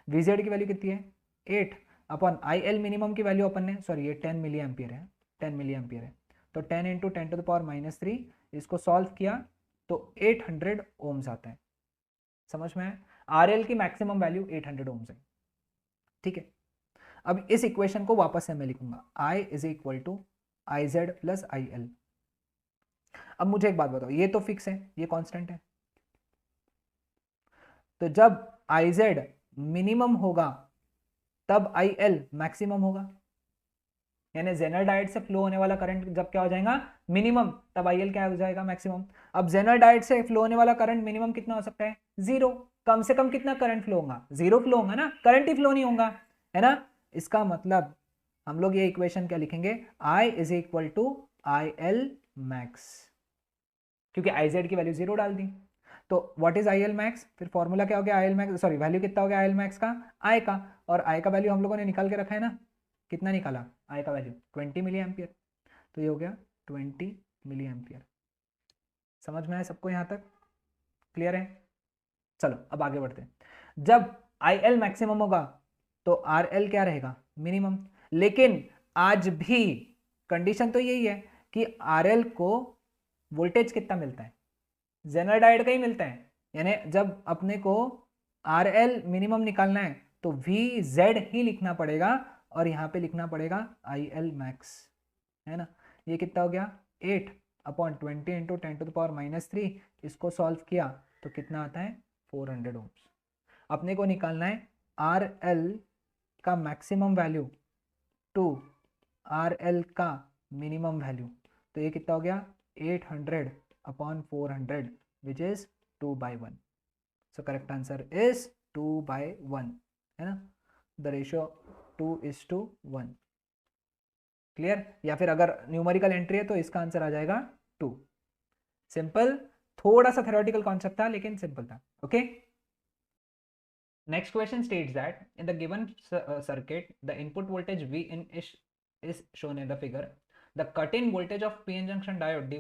VZ की वैल्यू कितनी है, 8 अपॉन IL मिनिमम की वैल्यू अपन ने, सॉरी ये 10 मिली एम्पियर है, 10 मिली एम्पियर है। तो 10 इंटू 10 टू द पावर -3, इसको सॉल्व किया तो 800 ओम्स आता है, समझ में आया। RL की मैक्सिमम वैल्यू 800 ओम्स है, ठीक है। अब इस इक्वेशन को वापस से मैं लिखूंगा, I is equal to IZ plus IL। अब मुझे एक बात बताओ, ये तो फिक्स है, ये कांस्टेंट है, तो जब IZ मिनिमम होगा तब IL मैक्सिमम होगा, यानी जेनर डायोड से फ्लो होने वाला करंट जब क्या हो जाएगा मिनिमम, तब IL क्या हो जाएगा मैक्सिमम। अब जेनर डायोड से फ्लो होने वाला करंट मिनिमम कितना हो सकता है, 0। कम से कम कितना करंट फ्लो होगा, 0 फ्लो होगा ना, करंट ही फ्लो नहीं होगा, है ना। इसका मतलब हम लोग ये इक्वेशन क्या लिखेंगे, I is equal to IL max, क्योंकि IZ की वैल्यू 0 डाल दी। तो व्हाट इज IL मैक्स, फिर फॉर्मूला क्या हो गया IL मैक्स, सॉरी वैल्यू कितना हो गया IL मैक्स का, I का, और I का वैल्यू हम लोगों ने निकाल के रखा है ना, कितना निकाला I का वैल्यू 20 मिली एम्पियर। तो ये हो गया 20 मिली एम्पियर। समझ में आया सबको यहाँ तक, क्लियर है। चलो अब आगे बढ़ते हैं। जब IL मैक्सिमम होगा तो RL क्या रहेगा, मिनिमम। लेकिन आज भी कंडीशन तो यही है कि RL को वोल्टेज कितना मिलता है, जेनर डायोड का ही मिलता है। यानी जब अपने को RL मिनिमम निकालना है तो VZ ही लिखना पड़ेगा, और यहाँ पे लिखना पड़ेगा IL मैक्स, है ना। ये कितना हो गया, 8 upon 20 into 10 to the power -3, इसको सॉल्व किया तो कितना आता है 400 ओम्स। अपने को निकालना है RL का मैक्सिमम वैल्यू टू RL का मिनिमम वैल्यू, तो ये कितना हो गया 800 upon 400 which is 2/1। So correct answer is 2/1, है ना। The ratio 2:1, clear. या फिर अगर न्यूमेरिकल एंट्री है तो इसका आंसर आ जाएगा 2। सिंपल, थोड़ा सा थ्योरेटिकल कॉन्सेप्ट था लेकिन सिंपल था, okay. Next question states that in the given circuit, the input voltage Vin is shown in the figure. The cut-in voltage of PN junction diode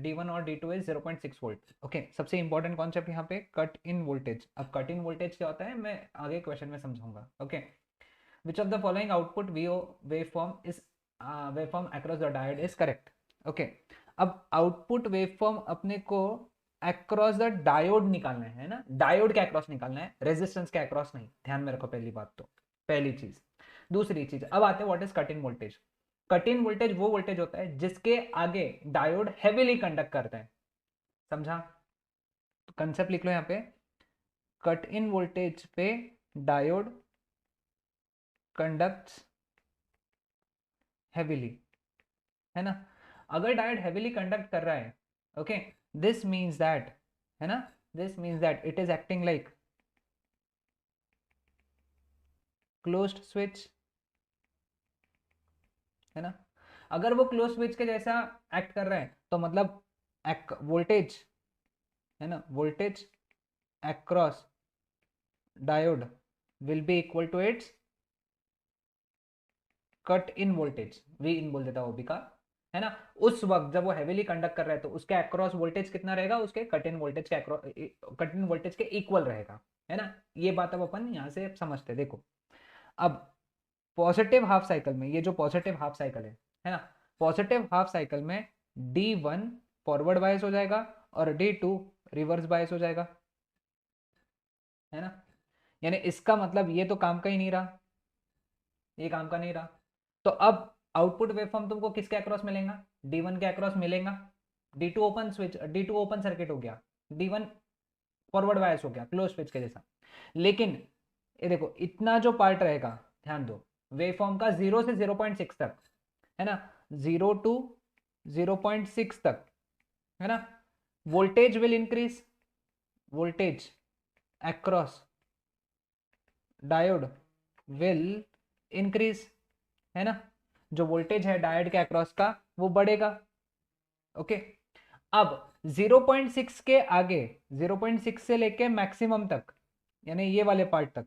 D1 और D2 is 0.6 volts. Okay, सबसे important concept यहाँ पे cut-in voltage. अब cut-in voltage क्या होता है मैं आगे question में समझाऊंगा. Okay, which of the following output VO waveform across the diode is correct? Okay, अब output waveform अपने को अक्रॉस द डायोड निकालना है ना, डायोड के अक्रॉस निकालना है, रेजिस्टेंस के अक्रॉस नहीं, ध्यान में रखो पहली बात। तो पहली चीज, दूसरी चीज, अब आते हैं what is cut in voltage. Cut in voltage वो वोल्टेज होता है जिसके आगे डायोड हेवीली कंडक्ट करता है, समझा। तो कंसेप्ट लिख लो यहाँ पे, कट इन वोल्टेज पे डायोड कंडक्ट्स हेवीली, है ना। अगर डायोड हेवीली कंडक्ट कर रहा है, ओके, दिस मीन्स दैट, है ना, this means that it is acting like closed switch, है ना। अगर वो क्लोज स्विच के जैसा एक्ट कर रहा है तो मतलब वोल्टेज, है ना, voltage across diode will be equal to its cut in voltage, V in बोल देता वो भी का, है ना। उस वक्त जब वो हेवीली कंडक्ट कर रहा है तो उसके अक्रॉस वोल्टेज कितना रहेगा, उसके कट इन वोल्टेज के कट इन वोल्टेज के इक्वल रहेगा, है ना। ये बात अब अपन यहां से समझते हैं। देखो अब पॉजिटिव हाफ साइकिल में, ये जो पॉजिटिव हाफ साइकिल है ना, पॉजिटिव हाफ साइकिल में D1 फॉरवर्ड बायस हो जाएगा और D2 रिवर्स बायस हो जाएगा, है ना। यानी इसका मतलब ये तो काम का ही नहीं रहा, ये काम का नहीं रहा। तो अब आउटपुट वेवफॉर्म तुमको किसके अक्रॉस मिलेगा, D1 के अक्रॉस मिलेगा। D2 open switch, D2 open circuit हो गया, D1 फॉरवर्ड बायस हो गया क्लोज स्विच के जैसा। लेकिन ये देखो इतना जो पार्ट रहेगा, ध्यान दो, वेवफॉर्म का 0 से 0.6 तक, है ना, 0 टू 0.6 तक, है ना, voltage will increase, voltage across diode will increase, है ना। जो वोल्टेज है डायोड के अक्रॉस का वो बढ़ेगा। ओके, अब 0.6 के आगे, 0.6 से लेके मैक्सिमम तक, यानी ये वाले पार्ट तक,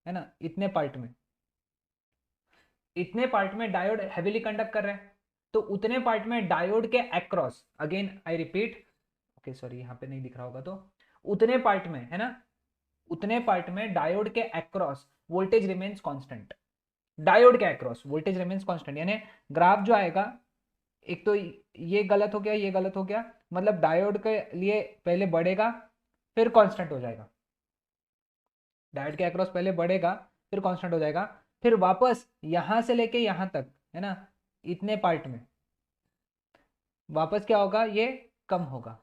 है ना, इतने पार्ट में डायोड हेवीली कंडक्ट कर रहे हैं, तो उतने पार्ट में डायोड के across, again I repeat, okay sorry यहाँ पे नहीं दिख रहा होगा, तो उतने पार्ट में, है ना, उतने पार्ट में डायोड के across voltage remains constant. Diode के अक्रॉस वोल्टेज रिमेन्स कांस्टेंट, यानी ग्राफ जो आएगा, एक तो ये गलत हो गया, ये गलत हो गया, मतलब डायोड के लिए पहले बढ़ेगा फिर कांस्टेंट हो जाएगा, डायोड के अक्रॉस पहले बढ़ेगा फिर कांस्टेंट हो जाएगा, फिर वापस यहां से लेके यहां तक, है ना, इतने पार्ट में वापस क्या होगा, ये कम होगा।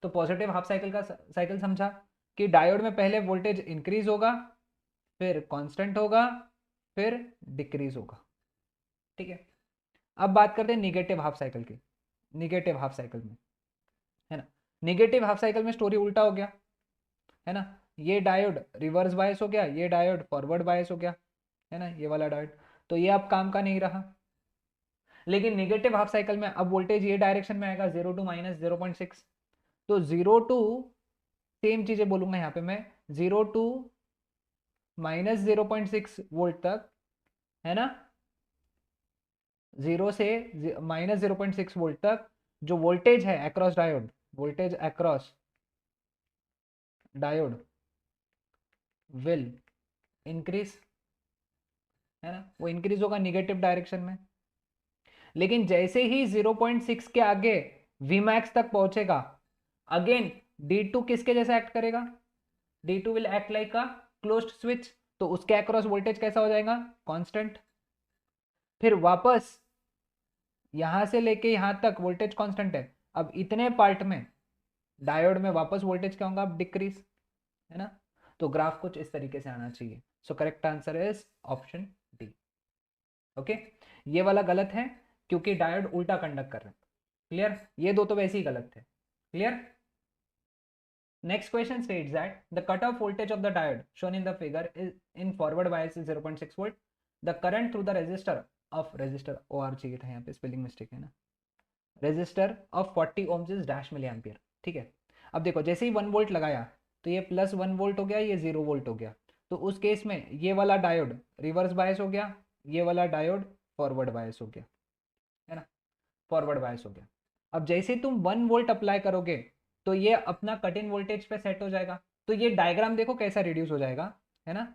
तो पॉजिटिव हाफ साइकिल का साइकिल समझा कि डायोड में पहले वोल्टेज इंक्रीज होगा, फिर कांस्टेंट होगा, फिर डिक्रीज होगा। ठीक है, अब बात करते हैं निगेटिव हाफ साइकिल की। निगेटिव हाफ साइकिल में, है ना, निगेटिव हाफ साइकिल में स्टोरी उल्टा हो गया, है ना, ये डायोड रिवर्स बायस हो गया, ये डायोड फॉरवर्ड बायस हो गया, है ना, ये वाला डायोड, तो ये अब काम का नहीं रहा। लेकिन निगेटिव हाफ साइकिल में अब वोल्टेज ये डायरेक्शन में आएगा, 0 टू -0.6, तो 0 टू, सेम चीजें बोलूंगा यहाँ पे मैं, 0 टू -0.6 वोल्ट तक, है ना, 0 से -0.6 वोल्ट तक जो वोल्टेज है across diode, voltage across diode will increase, है ना, वो इंक्रीज होगा निगेटिव डायरेक्शन में। लेकिन जैसे ही 0.6 के आगे Vmax तक पहुंचेगा, अगेन D2 किसके जैसा एक्ट करेगा, D2 will act like a closed switch, तो उसके अक्रॉस वोल्टेज कैसा हो जाएगा, कांस्टेंट। फिर वापस यहां से लेके यहां तक वोल्टेज कांस्टेंट है, अब इतने पार्ट में डायोड में वापस वोल्टेज क्या होगा, अब डिक्रीज, है ना। तो ग्राफ कुछ इस तरीके से आना चाहिए। सो correct answer is option D. Okay, ये वाला गलत है क्योंकि डायोड उल्टा कंडक्ट कर रहे हैं। क्लियर, ये दो तो वैसे ही गलत थे। Clear. Next question states that the cutoff voltage of the diode shown in the figure is in forward bias is 0.6 volt. The current through the resistor of resistor OR चाहिए था, यहाँ पे स्पेलिंग मिस्टेक है ना, resistor of 40 ohms is dash milli ampere. ठीक है, अब देखो जैसे ही 1 वोल्ट लगाया तो ये +1 वोल्ट हो गया, ये 0 वोल्ट हो गया, तो उस केस में ये वाला डायोड रिवर्स बायस हो गया, ये वाला डायोड फॉरवर्ड बायस हो गया, है ना, फॉरवर्ड बायस हो गया। अब जैसे तुम 1 वोल्ट अप्लाई करोगे तो ये अपना कट इन वोल्टेज पे सेट हो जाएगा, तो ये डायग्राम देखो कैसा रिड्यूस हो जाएगा, है ना,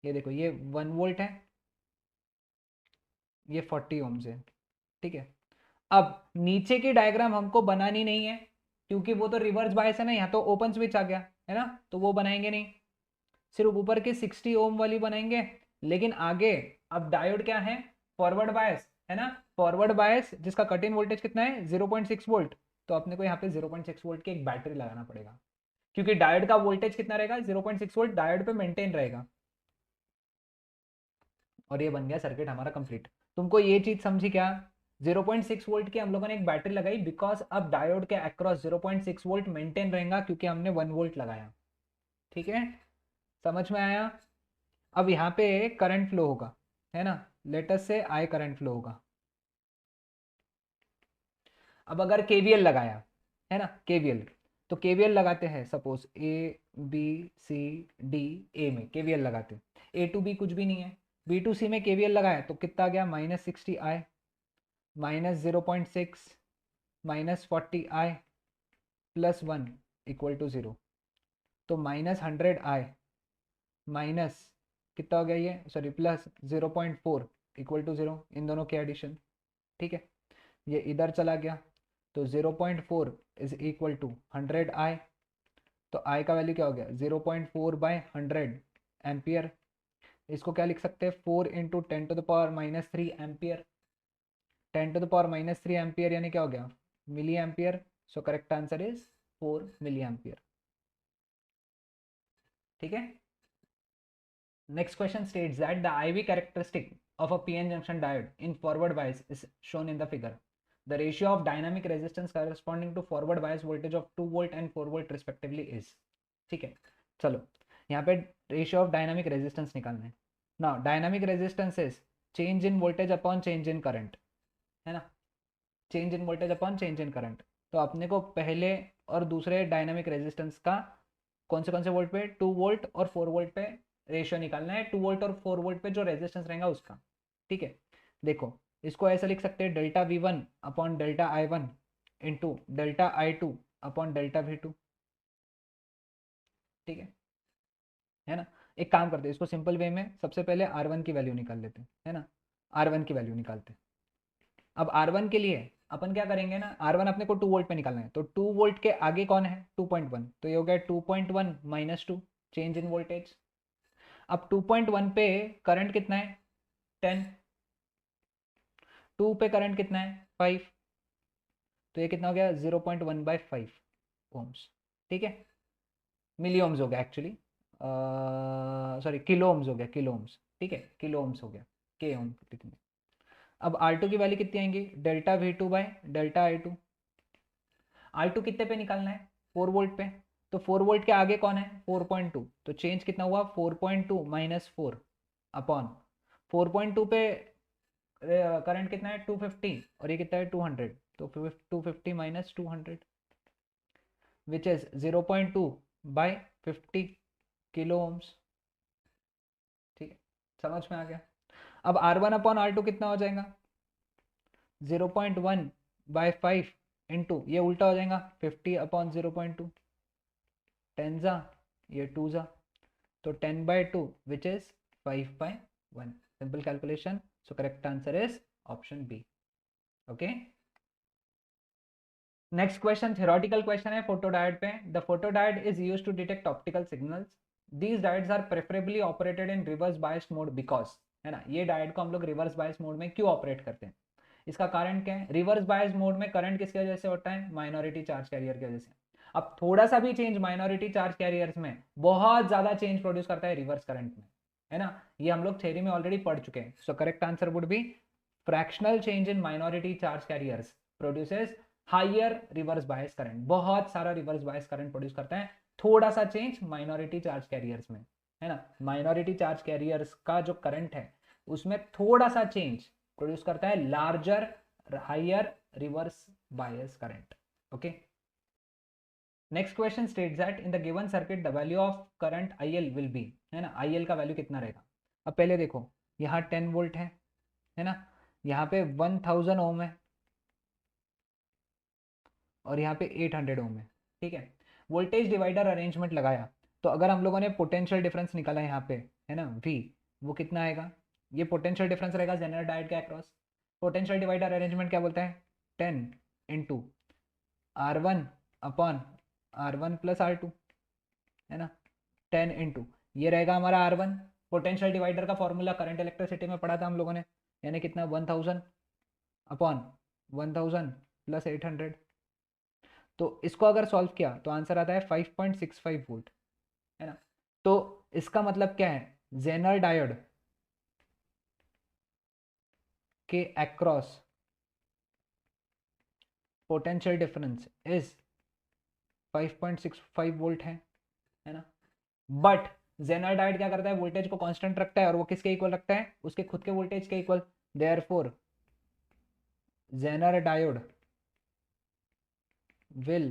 ये देखो ये 1 वोल्ट है, ये 40 ohms है। ठीक है, अब नीचे की डायग्राम हमको बनानी नहीं है क्योंकि वो तो रिवर्स बायस है ना, यहाँ तो ओपन स्विच आ गया, है ना, तो वो बनाएंगे नहीं, सिर्फ ऊपर की 60 ओम वाली बनाएंगे। लेकिन आगे अब डायोड क्या है, फॉरवर्ड बायस, है ना, फॉरवर्ड बायस जिसका कट इन वोल्टेज कितना है 0.6 वोल्ट, तो अपने को यहाँ पे 0.6 वोल्ट की एक बैटरी लगाना पड़ेगा क्योंकि डायोड का वोल्टेज कितना रहेगा, 0.6 वोल्ट डायोड पे मेंटेन रहेगा। और ये बन गया सर्किट हमारा कंप्लीट। तुमको ये चीज समझी क्या, 0.6 वोल्ट की हम लोगों ने एक बैटरी लगाई बिकॉज अब डायोड के अक्रॉस 0.6 वोल्ट मेंटेन रहेगा क्योंकि हमने 1 वोल्ट लगाया। ठीक है, समझ में आया। अब यहाँ पे करंट फ्लो होगा, है ना, let's say I current flow होगा। अब अगर केवीएल लगाया, है ना, केवीएल, तो केवीएल लगाते हैं, suppose A B C D, A में केवीएल लगाते हैं, ए टू बी कुछ भी नहीं है, बी टू सी में केवीएल लगाया तो कितना आ गया, -60 आई, -0.6 -40 आई +1 = 0, तो -100 आई माइनस कितना हो गया ये, सॉरी +0.4 = 0, इन दोनों के एडिशन। ठीक है, ये इधर चला गया तो 0.4 इज इक्वल टू 100 आई, तो आई का वैल्यू क्या हो गया, 0.4/100 एम्पियर। इसको क्या लिख सकते हैं, 4 × 10⁻³ एम्पियर, 10⁻³ एम्पियर यानी क्या हो गया, milli ampere. So correct answer is 4 milli ampere. ठीक है, next question states that the IV characteristic of a PN junction diode in forward bias is shown in the figure. The ratio of dynamic resistance corresponding to forward bias voltage of 2 volt and 4 volt respectively is. ठीक है, चलो यहाँ पे ratio of dynamic resistance निकालना है। Now dynamic resistance is change in voltage upon change in current, है ना, change in voltage upon change in current. तो अपने को पहले और दूसरे डायनामिक रेजिस्टेंस का कौन से वोल्ट पे, 2 वोल्ट और 4 वोल्ट पे रेशियो निकालना है, 2 वोल्ट और 4 वोल्ट पे जो रेजिस्टेंस रहेगा उसका, ठीक है। देखो इसको ऐसा लिख सकते हैं delta V1 upon delta I1 into delta I2 upon delta V2, ठीक है ना। एक काम करते हैं, इसको सिंपल वे में सबसे पहले R1 की वैल्यू निकाल लेते हैं, है ना, R1 की वैल्यू निकालते हैं। अब R1 के लिए अपन क्या करेंगे ना, R1 अपने को 2 वोल्ट पे निकालना है, तो 2 वोल्ट के आगे कौन है, 2.1, तो ये हो गया 2.1 माइनस 2, चेंज इन वोल्टेज। अब 2.1 पे करंट कितना है, 10, 2 पे करंट कितना है, 5, तो ये कितना हो गया 0.1/5 ओम्स, ठीक है, मिली ओम्स हो गया एक्चुअली, सॉरी किलो ओम्स हो गया, किलो ओम्स, ठीक है, किलो ओम्स हो गया, के ओम कितने। अब R2 की वैल्यू कितनी आएंगी, delta V2 by delta I2। R2 कितने पे निकालना है, 4 वोल्ट पे, तो 4 वोल्ट के आगे कौन है, 4.2, तो चेंज कितना हुआ 4.2 माइनस 4 अपॉन 4.2 पे करंट कितना है 250 और ये कितना है 200, तो 250 minus 200 which is 0.2 by 50 kilo ohms, ठीक है, समझ में आ गया। अब R1 अपॉन R2 कितना हो जाएगा, 0.1 बाय 5 इंटू ये उल्टा हो जाएगा 50 अपॉन 0.2, 10 जा ये 2 जा, तो 10/2 which is 5/1, simple calculation, so correct answer is option B, okay. Next question theoretical question है फोटोडायोड पे। The photodiode is used to detect optical signals, these diodes are preferably operated in reverse biased mode because, है ना, ये diode को हम लोग reverse biased mode में क्यों ऑपरेट करते हैं, इसका कारण क्या है, रिवर्स बायस्ड मोड में करंट किसकी वजह से होता है, माइनॉरिटी चार्ज कैरियर की वजह से। अब थोड़ा सा भी चेंज माइनॉरिटी चार्ज कैरियर्स में बहुत ज्यादा चेंज प्रोड्यूस करता है रिवर्स करंट में, है ना, ये हम लोग थ्योरी में ऑलरेडी पढ़ चुके हैं। So correct answer would be fractional change in minority charge carriers produces higher reverse bias current, बहुत सारा रिवर्स बायस करंट प्रोड्यूस करता है थोड़ा सा चेंज माइनॉरिटी चार्ज कैरियर्स में, है ना, माइनॉरिटी चार्ज कैरियर्स का जो करंट है उसमें थोड़ा सा चेंज प्रोड्यूस करता है larger higher reverse bias current, okay. Next question states that in the given circuit the value of current IL will be, है ना, IL का वैल्यू कितना रहेगा। अब पहले देखो यहाँ 10 वोल्ट है ना, यहाँ पे 1000 ओम है और यहाँ पे 800 ओम है, ठीक है। वोल्टेज डिवाइडर अरेंजमेंट लगाया तो अगर हम लोगों ने पोटेंशियल डिफरेंस निकाला यहाँ पे, है ना, V, वो कितना आएगा, ये पोटेंशियल डिफरेंस रहेगा जेनरल डायोड के अक्रॉस। पोटेंशियल डिवाइडर अरेंजमेंट क्या बोलता है, 10 into R1 upon R1 plus R2, है ना, 10 इंटू ये रहेगा हमारा R1, पोटेंशियल डिवाइडर का फॉर्मूला करंट इलेक्ट्रिसिटी में पढ़ा था हम लोगों ने, यानी कितना 1000 अपॉन 1000 प्लस 800, तो इसको अगर सॉल्व किया तो आंसर आता है 5.65 वोल्ट, है ना। तो इसका मतलब क्या है, जेनर डायोड के across potential difference is 5.65 volt है ना। बट जेनर डायोड क्या करता है, वोल्टेज को कांस्टेंट रखता है और वो किसके इक्वल रखता है, उसके खुद के वोल्टेज के equal, therefore zener diode will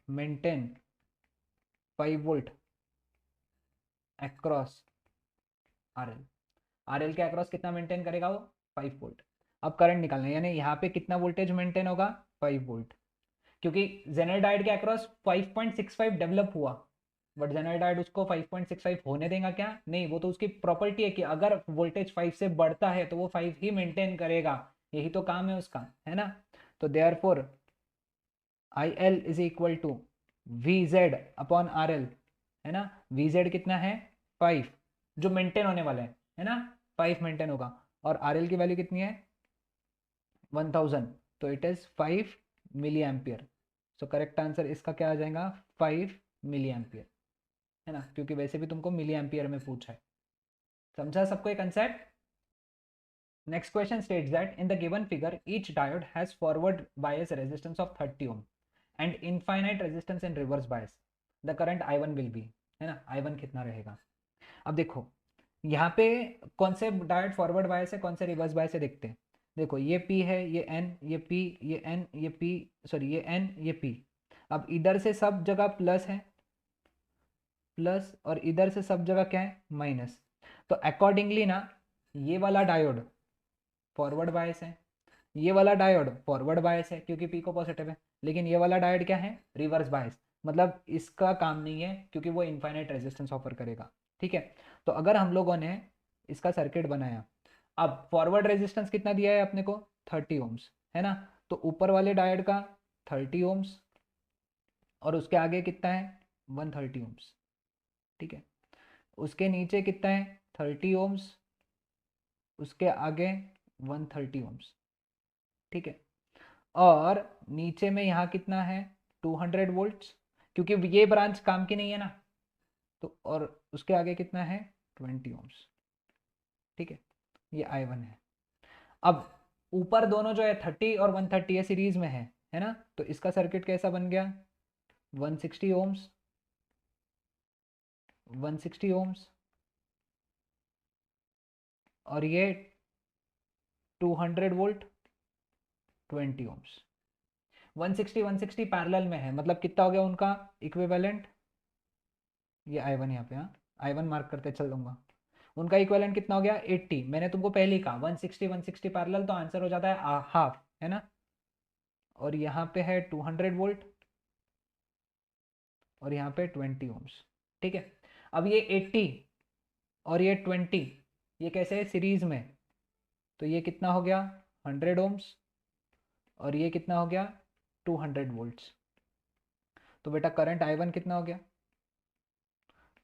maintain 5 volt across RL, RL के अक्रॉस कितना मेंटेन करेगा वो 5 वोल्ट। अब करंट निकालना है, यानी यहाँ पे कितना वोल्टेज मेंटेन होगा 5 वोल्ट, क्योंकि जेनर डायोड के अक्रॉस 5.65 डेवलप हुआ, बट जेनर डायोड उसको 5.65 होने देगा क्या, नहीं, वो तो उसकी प्रॉपर्टी है कि अगर वोल्टेज 5 से बढ़ता है तो वो 5 ही मेंटेन करेगा, यही तो काम है उसका, है ना। तो therefore IL is equal to VZ upon RL, है ना, VZ कितना है 5 जो मेंटेन होने वाला है ना, 5 मेंटेन होगा, और RL की वैल्यू कितनी है 1000, तो it is 5 milli ampere. So correct answer इसका क्या आ जाएगा 5 मिली एम्पियर, है ना, क्योंकि वैसे भी तुमको मिली एम्पियर में पूछा है। समझा सबको ये concept. Next question states that in the given figure each diode has forward bias resistance of 30 ohm and infinite resistance in reverse bias, the current I1 will be, है ना, I1 कितना रहेगा। अब देखो यहाँ पे कौन से डायोड फॉरवर्ड बायस है, कौन से रिवर्स बायस है देखते हैं। देखो ये P है, ये N, ये P, ये N, ये P, सॉरी ये N, ये P। अब इधर से सब जगह प्लस है, प्लस, और इधर से सब जगह क्या है, माइनस। तो अकॉर्डिंगली ना ये वाला डायोड फॉरवर्ड बायस है, ये वाला डायोड फॉरवर्ड बायस है क्योंकि पी को पॉजिटिव है, लेकिन ये वाला डायोड क्या है, रिवर्स बायस। मतलब इसका काम नहीं है क्योंकि वो इनफाइनाइट रेजिस्टेंस ऑफर करेगा। ठीक है, तो अगर हम लोगों ने इसका सर्किट बनाया, अब फॉरवर्ड रेजिस्टेंस कितना दिया है अपने को, 30 ओम्स है ना। तो ऊपर वाले डायोड का 30 ओम्स, और उसके आगे कितना है, 130 ओम्स। ठीक है, उसके नीचे कितना है, 30 ओम्स, उसके आगे 130 ओम्स। ठीक है, और नीचे में यहाँ कितना है, 200 वोल्ट्स, क्योंकि ये ब्रांच काम की नहीं है ना। तो और उसके आगे कितना है, 20 ओम्स। ठीक है, ये I1 है। अब ऊपर दोनों जो है 30 और 130 है, सीरीज में है ना। तो इसका सर्किट कैसा बन गया, 160 ओम्स, 160 ओम्स, और ये 200 वोल्ट, 20 ओम्स। 160 160 पैरेलल में है, मतलब कितना हो गया उनका इक्विवेलेंट, ये I1 यहाँ पे, हाँ I1 मार्क करते चल दूंगा। उनका इक्विवेलेंट कितना हो गया, 80। मैंने तुमको पहले ही कहा 160 160 पैरेलल, तो आंसर हो जाता है हाफ, है ना। और यहाँ पे है 200 वोल्ट, और यहाँ पे 20 ओम्स। ठीक है, अब ये 80 और ये 20 ये कैसे है, सीरीज में। तो ये कितना हो गया, 100 ओम्स, और ये कितना हो गया, 200 वोल्ट्स। तो बेटा करंट I1 कितना हो गया,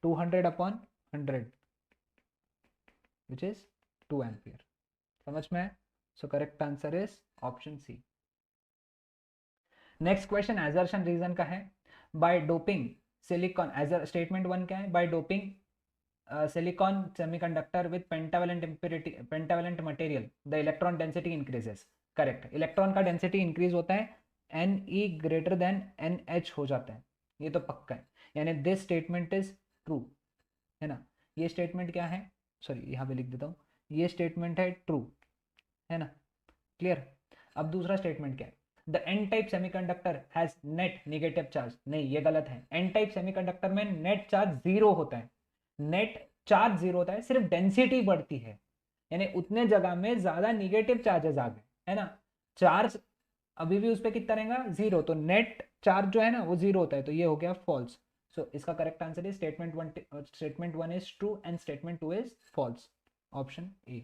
200 अपॉन 100, विच इज 2 एम्पियर। समझ में है। So correct answer is option C. Next question assertion reason का है। By doping silicon, assertion statement 1 क्या है, by doping silicon semiconductor with pentavalent impurity, pentavalent material, the electron density increases। Correct, electron का density increase होता है, Ne greater than NH हो जाता है, ये तो पक्का है। यानी दिस स्टेटमेंट इज ट्रू, है ना। ये स्टेटमेंट क्या है, सॉरी यहाँ पे लिख देता हूँ, ये स्टेटमेंट है ट्रू, है ना, क्लियर। अब दूसरा स्टेटमेंट क्या है, the N type semiconductor has net negative charge. नहीं, ये गलत है। एन टाइप सेमीकंडक्टर में नेट चार्ज जीरो होता है, नेट चार्ज जीरो होता है, सिर्फ डेंसिटी बढ़ती है, यानी उतने जगह में ज्यादा निगेटिव चार्जेस आ गए, है ना। चार्ज अभी भी उस पर कितना रहेगा, जीरो, तो नेट चार्ज जो है ना वो जीरो होता है, तो ये हो गया फॉल्स। सो इसका correct answer is statement one is true and statement two is false, option A.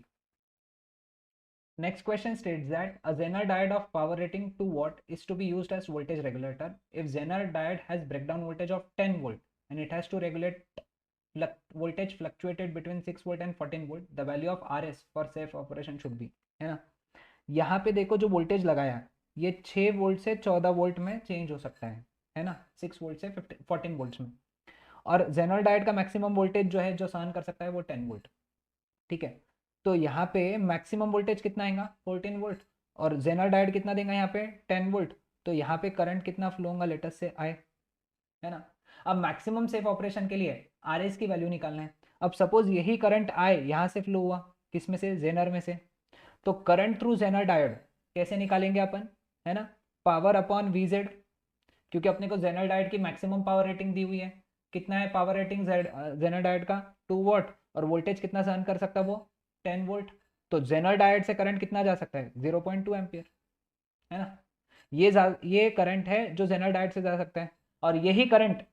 Next question states that a Zener diode of power rating 2 watt is to be used as voltage regulator if Zener diode has breakdown voltage of 10 volt and it has to regulate voltage fluctuated between 6 volt and 14 volt, the value of RS for safe operation should be, है ना। यहाँ पे देखो जो voltage लगाया ये 6 volt से 14 volt में चेंज हो सकता है ना, 6 वोल्ट से 14 वोल्ट में। और जेनर डायोड का मैक्सिमम वोल्टेज जो है, जो सहन कर सकता है, वो 10 वोल्ट। ठीक है, तो यहाँ पे मैक्सिमम वोल्टेज कितना आएगा, 14 वोल्ट, और जेनर डायोड कितना देगा यहाँ पे, 10 वोल्ट। तो यहाँ पे करंट कितना फ्लो होगा, लेटेस्ट से आए, है ना। अब मैक्सिमम सेफ ऑपरेशन के लिए आर एस की वैल्यू निकालना है। अब सपोज यही करंट आए यहाँ से फ्लो हुआ, किस में से, जेनर में से, तो करंट थ्रू जेनर डायोड कैसे निकालेंगे अपन, है ना, पावर अपॉन वी जेड, क्योंकि अपने को जेनर डायोड की मैक्सिमम पावर रेटिंग दी हुई है। कितना है पावर रेटिंग जेनर डायोड का, 2 वॉट, और वोल्टेज कितना सहन कर सकता है वो, 10 वोल्ट। तो जेनर डायोड से करंट कितना जा सकता है, 0.2 एम्पियर, है ना। ये करंट है जो जेनर डायोड से जा सकता है, और यही करंट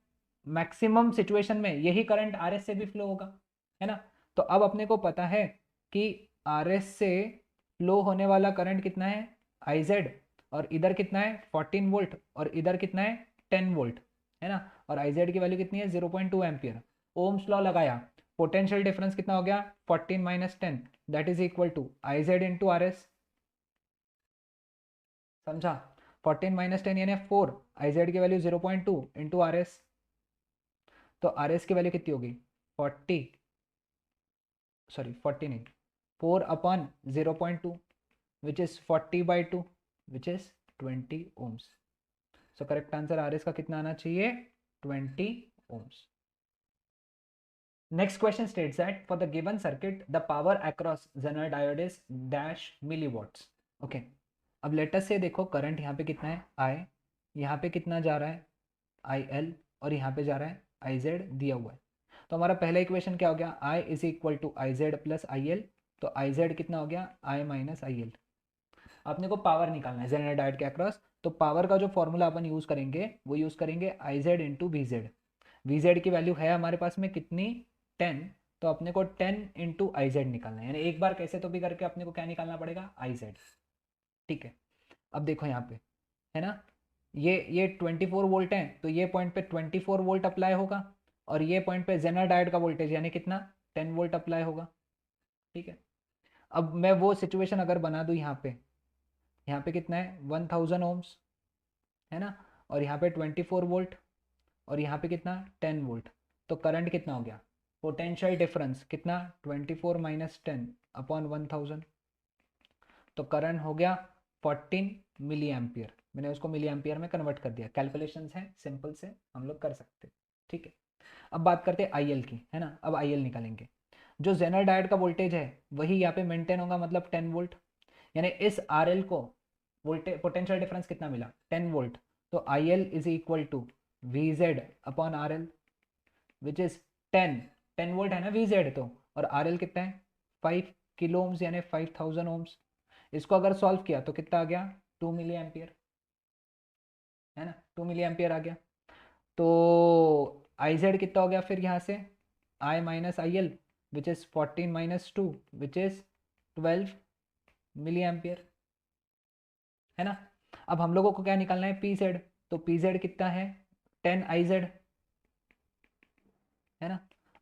मैक्सिमम सिचुएशन में यही करंट आरएस से भी फ्लो होगा, है ना। तो अब अपने को पता है कि आरएस से फ्लो होने वाला करंट कितना है, आईजेड, और इधर कितना है 14 वोल्ट, और इधर कितना है 10 वोल्ट, है ना। और आईजेड की वैल्यू कितनी है, 0.2 एम्पियर। ओम्स लॉ लगाया, पोटेंशियल डिफरेंस कितना हो गया, 14 minus 10, that is equal to IZ into R S. समझा, 14 माइनस 10 यानी 4, आईजेड की वैल्यू 0.2 इंटू आर एस। तो आर एस की वैल्यू कितनी होगी, 40, सॉरी 40 नहीं, 4 upon 0.2 which is 40/2 which is 20 ohms. So correct answer R S का कितना आना चाहिए, 20 ohms. Next question states that for the given circuit the power across zener diode is dash milliwatts. Okay, अब let's say देखो current यहाँ पे कितना है आई, यहाँ पे कितना जा रहा है आई एल, और यहाँ पे जा रहा है आई जेड दिया हुआ है। तो हमारा पहला इक्वेशन क्या हो गया, I is equal to I Z plus I L. तो आई जेड कितना हो गया आई माइनस आई एल। अपने को पावर निकालना है जेनर डायोड के अक्रॉस, तो पावर का जो फॉर्मूला अपन यूज़ करेंगे वो यूज़ करेंगे I Z into V Z. V Z की वैल्यू है हमारे पास में कितनी 10, तो अपने को 10 इंटू आई जेड निकालना है, यानी एक बार कैसे तो भी करके अपने को क्या निकालना पड़ेगा आई जेड। ठीक है, अब देखो यहाँ पे है ना, ये 24 वोल्ट है, तो ये पॉइंट पे 24 वोल्ट अप्लाई होगा, और ये पॉइंट पे जेनर डायोड का वोल्टेज यानी कितना 10 वोल्ट अप्लाई होगा। ठीक है, अब मैं वो सिचुएशन अगर बना दूँ यहाँ पे कितना है 1000 ओम्स है ना, और यहाँ पे 24 वोल्ट, और यहाँ पे कितना 10 वोल्ट। तो करंट कितना हो गया, पोटेंशियल डिफरेंस कितना 24 माइनस 10 अपॉन 1000, तो करंट हो गया 14 मिली एम्पियर। मैंने उसको मिली एम्पियर में कन्वर्ट कर दिया, कैलकुलेशंस हैं सिंपल से हम लोग कर सकते। ठीक है, अब बात करते हैं आई की, है ना। अब आई निकालेंगे, जो जेनर डायोड का वोल्टेज है वही यहाँ पे मेंटेन होगा, मतलब 10 वोल्ट, यानी इस आर एल को वोल्टेज पोटेंशियल डिफरेंस कितना मिला 10 वोल्ट। तो I L is equal to V Z upon R L which is 10 volt है ना वी जेड तो, और आर एल कितना है 5 किलो ओम्स यानी 5000 ओम्स। इसको अगर सॉल्व किया तो कितना आ गया 2 मिली एम्पियर, है ना, 2 मिली एम्पियर आ गया। तो आई जेड कितना हो गया फिर यहाँ से I minus I L which is 14 minus 2 which is 12 milli ampere, है ना। अब हम लोगों को क्या निकालना है पी जेड, तो पी जेड कितना है 10 आई जेड, है ना।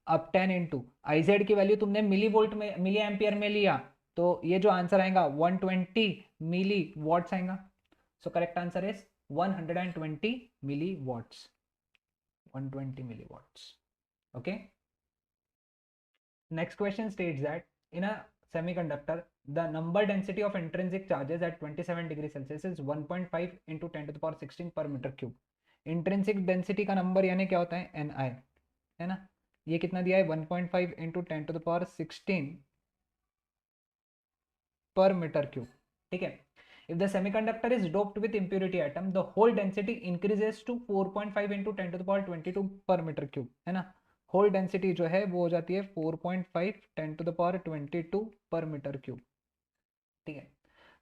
अब 10 इंटू आई जेड की वैल्यू तुमने मिली वोल्ट में मिली एम्पियर में लिया, तो ये जो आंसर आएगा 120 मिली वॉट्स आएगा। So correct answer is 120 milli watts, 120 milli watts. Okay, next question states that in a semiconductor the number density of intrinsic charges at 27 degree celsius is 1.5 into 10 to the power 16 per meter cube। Intrinsic density का number यानी क्या होता है ni, है ना। ये कितना दिया है 1.5 इंटू 10 टू द पावर 16 पर मीटर क्यूब। ठीक है, if the semiconductor is doped with impurity atom the whole density increases to 4.5 into 10 to the power 22 per meter cube, है ना। होल डेंसिटी जो है वो हो जाती है 4.5 10 टू द पावर 22 पर मीटर क्यूब। ठीक है,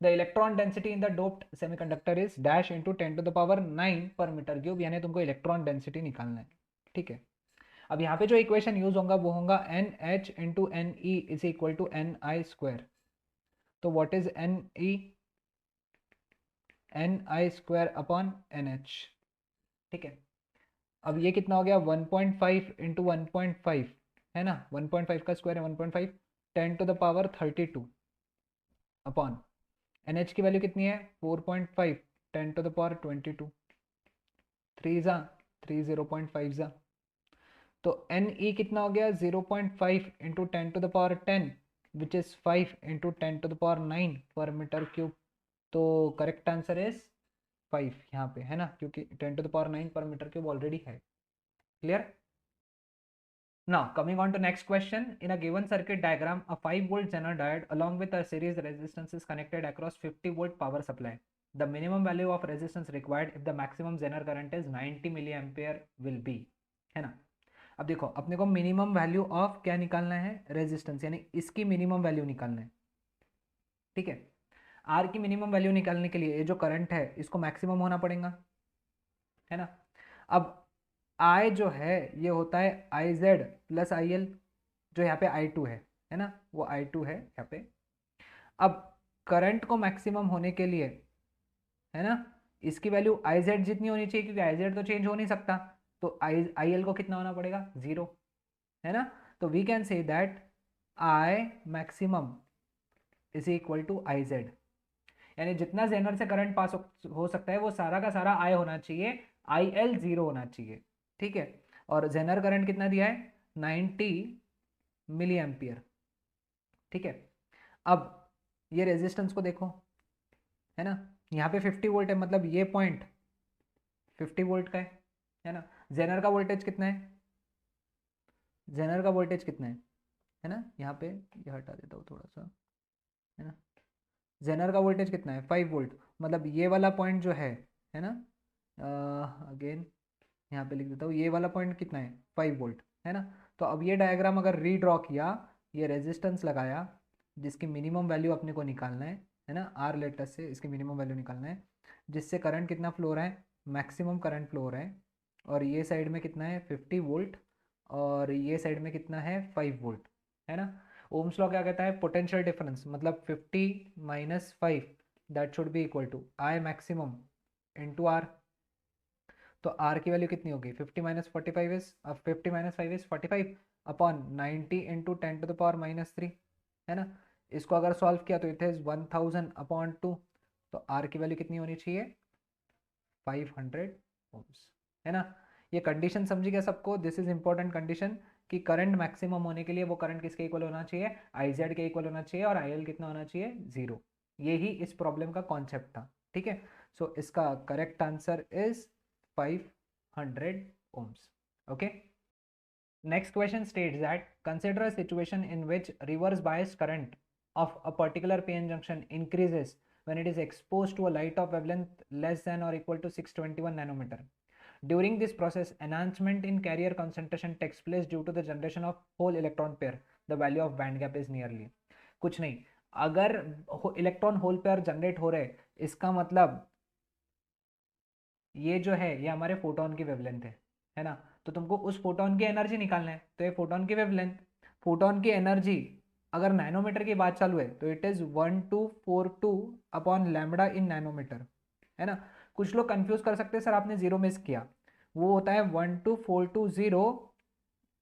the electron density in the doped semiconductor is dash into 10 to the power 9 per metre cube, यानी तुमको इलेक्ट्रॉन डेंसिटी निकालना है। ठीक है, अब यहाँ पे जो इक्वेशन यूज होगा वो होगा N H into N E is equal to N I square. तो what is N E, N I square upon N H. ठीक है, अब ये कितना हो गया 1.5 इंटू 1.5, है ना, 1.5 का स्क्वायर है 1.5 10 to the power 32 upon N H की वैल्यू कितनी है 4.5 10 टू द पावर 22, 3 जा 3 0.5 जा, तो एन ई कितना हो गया 0.5 into 10 to the power 10 which is 5 into 10 to the power 9 per metre cube. तो करेक्ट आंसर इज 5 यहाँ पे, है ना, क्योंकि 10 to the power 9 per metre cube already है। Clear. Now, coming on to next question. In a given circuit diagram, a 5 volt Zener diode along with a series resistance is connected across 50 volt power supply. The minimum value of resistance required if the maximum Zener current is 90 milliampere will be, है ना। अब देखो अपने को minimum value of क्या निकालना है resistance, यानी इसकी मिनिमम वैल्यू निकालना है। ठीक है, आर की मिनिमम वैल्यू निकालने के लिए ये जो करंट है इसको मैक्सिमम होना पड़ेगा, है ना। अब आई जो है ये होता है आई जेड प्लस आई एल, जो यहाँ पे आई टू है ना, वो आई टू है यहाँ पे। अब करंट को मैक्सिमम होने के लिए, है ना, इसकी वैल्यू आई जेड जितनी होनी चाहिए, क्योंकि आई जेड तो चेंज हो नहीं सकता, तो आई एल को कितना होना पड़ेगा 0, है ना। तो we can say that I maximum is equal to I Z, यानी जितना जेनर से करंट पास हो सकता है वो सारा का सारा आई होना चाहिए, आई एल 0 होना चाहिए। ठीक है, और जेनर करंट कितना दिया है 90 मिली एम्पियर। ठीक है, अब ये रेजिस्टेंस को देखो, है ना, यहाँ पे 50 वोल्ट है, मतलब ये पॉइंट 50 वोल्ट का है ना। जेनर का वोल्टेज कितना है जेनर का वोल्टेज कितना है ना, यहाँ पे ये हटा देता हूँ थोड़ा सा, है ना। जेनर का वोल्टेज कितना है 5 वोल्ट, मतलब ये वाला पॉइंट जो है ना, अगेन यहाँ पे लिख देता हूँ, ये वाला पॉइंट कितना है 5 वोल्ट, है ना। तो अब ये डायग्राम अगर रीड्रॉ किया, ये रेजिस्टेंस लगाया जिसकी मिनिमम वैल्यू अपने को निकालना है ना, आर लेटेस्ट से इसकी मिनिमम वैल्यू निकालना है, जिससे करंट कितना फ्लो हो रहा है, मैक्सिमम करंट फ्लो हो रहा है, और ये साइड में कितना है 50 वोल्ट, और ये साइड में कितना है 5 वोल्ट, है ना। ओम्स लॉ क्या कहता है, पोटेंशियल डिफरेंस मतलब 50 minus 5 that should be equal to I maximum into R. तो आर की वैल्यू कितनी होगी 50 minus 45 is 50 minus 5 is 45 upon 90 into 10 to the power minus 3, है ना। इसको अगर सॉल्व किया तो इट इज 1000 अपॉन 2, तो आर की वैल्यू कितनी होनी चाहिए 500 ओम्स, है ना। ये कंडीशन समझी गया सबको, दिस इज इंपॉर्टेंट कंडीशन कि करंट मैक्सिमम होने के लिए वो करंट किसके इक्वल होना चाहिए, आईजेड के इक्वल होना चाहिए, और आईएल कितना होना चाहिए 0। यही इस प्रॉब्लम का कॉन्सेप्ट था, ठीक है। सो इसका correct answer is 500 ohms. Okay. Next question states that consider a situation in which reverse bias current of a particular PN junction increases when it is exposed to a light of wavelength less than or equal to 621 nanometer. During this process, enhancement in carrier concentration takes place due to the generation of whole electron pair. The value of band gap is nearly. कुछ नहीं, अगर electron hole pair generate हो रहे, इसका मतलब ये जो है ये हमारे फोटोन की वेवलेंथ है ना। तो तुमको उस फोटोन की एनर्जी निकालना है, तो ये फोटोन की वेवलेंथ, फोटोन की एनर्जी अगर नैनोमीटर की बात चालू है तो it is 1242 upon lambda in nanometre, है ना। कुछ लोग कंफ्यूज कर सकते हैं सर आपने जीरो मिस किया, वो होता है 12420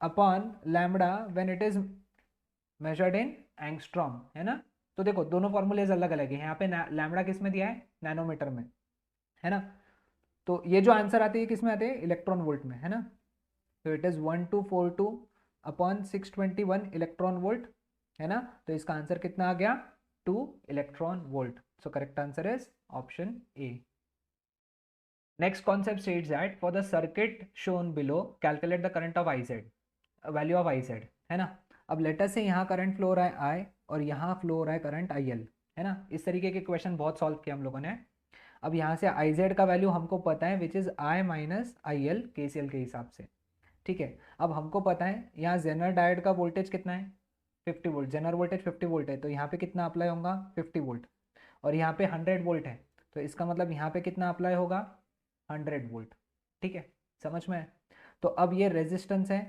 upon lambda when it is measured in angstrom, है ना। तो देखो दोनों फॉर्मूलेज अलग अलग है, यहाँ पे लैम्बडा किस में दिया है नैनोमीटर में, है ना। तो ये जो आंसर आते हैं किस में आते हैं इलेक्ट्रॉन वोल्ट में, है ना। तो it is 1242 upon 621 electron volt, है ना। तो इसका आंसर कितना आ गया 2 electron volt. So correct answer is option A. Next concept states that for the circuit shown below calculate the current of IZ, value of IZ, है ना। अब लेटर से यहाँ करंट फ्लो हो रहा है आई, और यहाँ फ्लो हो रहा है करंट आई एल, है ना। इस तरीके के क्वेश्चन बहुत सॉल्व किया हम लोगों ने। अब यहाँ से आई जेड का वैल्यू हमको पता है which is I minus I L के सी एल के हिसाब से, ठीक है। अब हमको पता है यहाँ जेनर डायोड का वोल्टेज कितना है 50 वोल्ट, जेनर वोल्टेज 50 वोल्ट है, तो यहाँ पे कितना अप्लाई होगा 50 वोल्ट, और यहाँ पे 100 वोल्ट है, तो इसका मतलब यहाँ पे कितना अप्लाई होगा 100 वोल्ट, ठीक है। समझ में है। तो अब ये रेजिस्टेंस है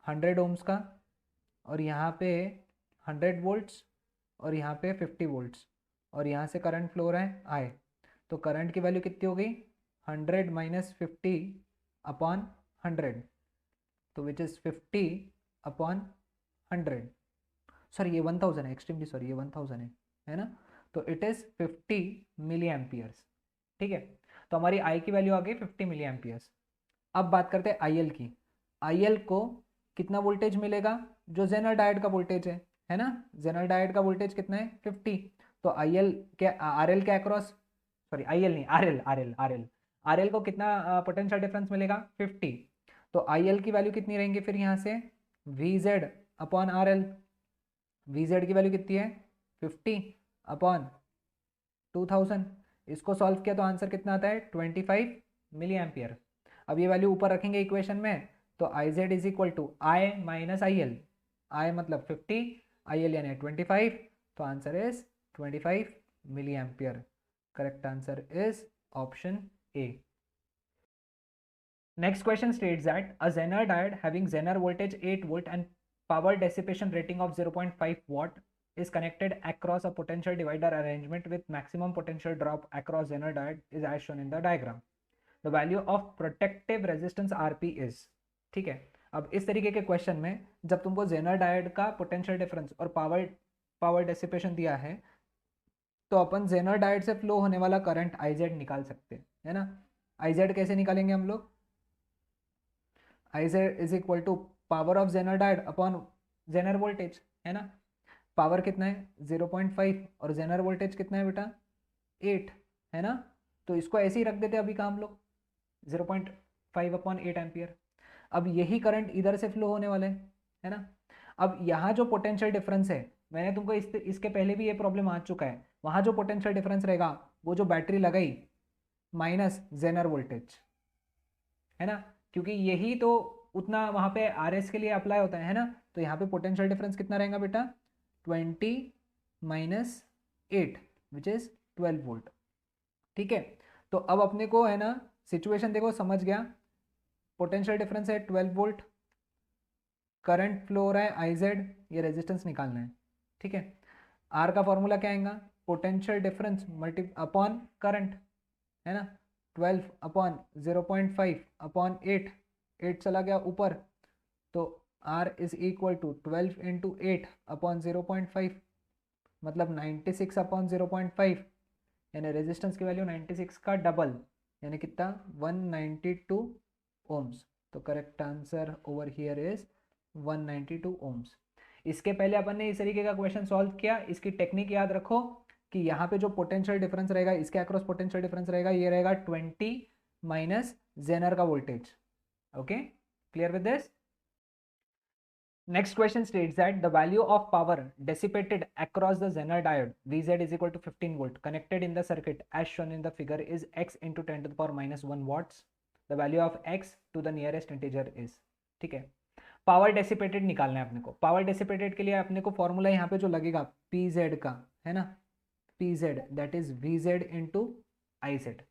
100 ओम्स का, और यहाँ पे 100 वोल्ट्स, और यहाँ पे 50 वोल्ट्स, और यहाँ से करंट फ्लो हो रहा है आई। तो करंट की वैल्यू कितनी हो गई 100 माइनस 50 अपॉन 100, तो विच इज़ 50 अपॉन 100। सर ये 1000 है, एक्सट्रीमली सॉरी ये 1000 है ना। तो इट इज़ 50 मिली एम्पियर्स, ठीक है। तो हमारी आई की वैल्यू आ गई 50 मिली एम्पियर्स। अब बात करते हैं आई एल की। आई एल को कितना वोल्टेज मिलेगा, जो जेनर डायोड का वोल्टेज है ना। जेनर डायोड का वोल्टेज कितना है 50, तो आई एल के आर एल के अक्रॉस, सॉरी आई एल नहीं आर एल, आर एल को कितना पोटेंशियल डिफरेंस मिलेगा 50। तो आई एल की वैल्यू कितनी रहेंगी फिर यहाँ से we Z upon R L, V Z की वैल्यू कितनी है 50 अपॉन 2000। इसको सॉल्व किया तो आंसर कितना आता है 25 मिली एम्पियर। अब ये वैल्यू ऊपर रखेंगे इक्वेशन में, तो I Z is equal to I minus I L, I मतलब 50, आई एल यानी 25, तो answer is 25 milli ampere. Correct answer is option A. Next question states that a Zener diode having Zener voltage 8 volt and power dissipation rating of 0.5 watt is connected across a potential divider arrangement with maximum potential drop across Zener diode is as shown in the diagram. The value of protective resistance RP is, ठीक है। अब इस तरीके के question में जब तुमको Jenner diode का पोटेंशियल डिफरेंस और पावर डेसिपेशन दिया है, तो अपन जेनर डायोड से फ्लो होने वाला करंट आईजेड निकाल सकते हैं, है ना। आईजेड कैसे निकालेंगे हम लोग, I Z is equal to power of zener diode upon zener voltage, है ना। पावर कितना है 0.5 और जेनर वोल्टेज कितना है बेटा 8, है ना। तो इसको ऐसे ही रख देते अभी का हम लोग 0.5 अपॉन 8 एम्पियर। अब यही करंट इधर से फ्लो होने वाला है ना। अब यहाँ जो पोटेंशियल डिफरेंस है, मैंने तुमको इसके पहले भी ये प्रॉब्लम आ चुका है, वहाँ जो पोटेंशियल डिफरेंस रहेगा वो जो बैटरी लगाई माइनस जेनर वोल्टेज, है ना, क्योंकि यही तो उतना वहाँ पे आर एस के लिए अप्लाई होता है ना। तो यहाँ पे पोटेंशियल डिफरेंस कितना रहेगा बेटा, 20 माइनस 8 विच इज 12 वोल्ट। ठीक है, तो अब अपने को है ना सिचुएशन देखो, समझ गया, पोटेंशियल डिफरेंस है 12 वोल्ट, करंट फ्लो हो रहा है आई जेड, ये रेजिस्टेंस निकालना है। ठीक है, आर का फॉर्मूला क्या आएगा, potential difference multi upon current, है ना, 12 अपॉन 0.5 अपॉन 8, 8 चला गया ऊपर, तो R is equal to 12 into 8 upon 0.5, मतलब 96 अपॉन 0.5, यानी रेजिस्टेंस की वैल्यू 96 का डबल, यानी कितना 192 ohms. So correct answer over here is 192 ohms. इसके पहले अपन ने इस तरीके का क्वेश्चन सॉल्व किया, इसकी टेक्निक याद रखो कि यहाँ पे जो पोटेंशियल डिफरेंस रहेगा, इसके अक्रॉस पोटेंशियल डिफरेंस रहेगा, ये रहेगा 20 माइनस जेनर का voltage. Okay, clear with this? Next question states that the value of power dissipated across the Zener diode Vz is equal to 15 volt connected in the circuit as shown in the figure is x into 10 to the power minus 1 watts. The value of x to the nearest integer is, ठीक है, power dissipated निकालना है अपने को। Power dissipated के लिए अपने को फॉर्मूला यहाँ पे जो लगेगा पी जेड का, है ना, P Z that is V Z into I Z,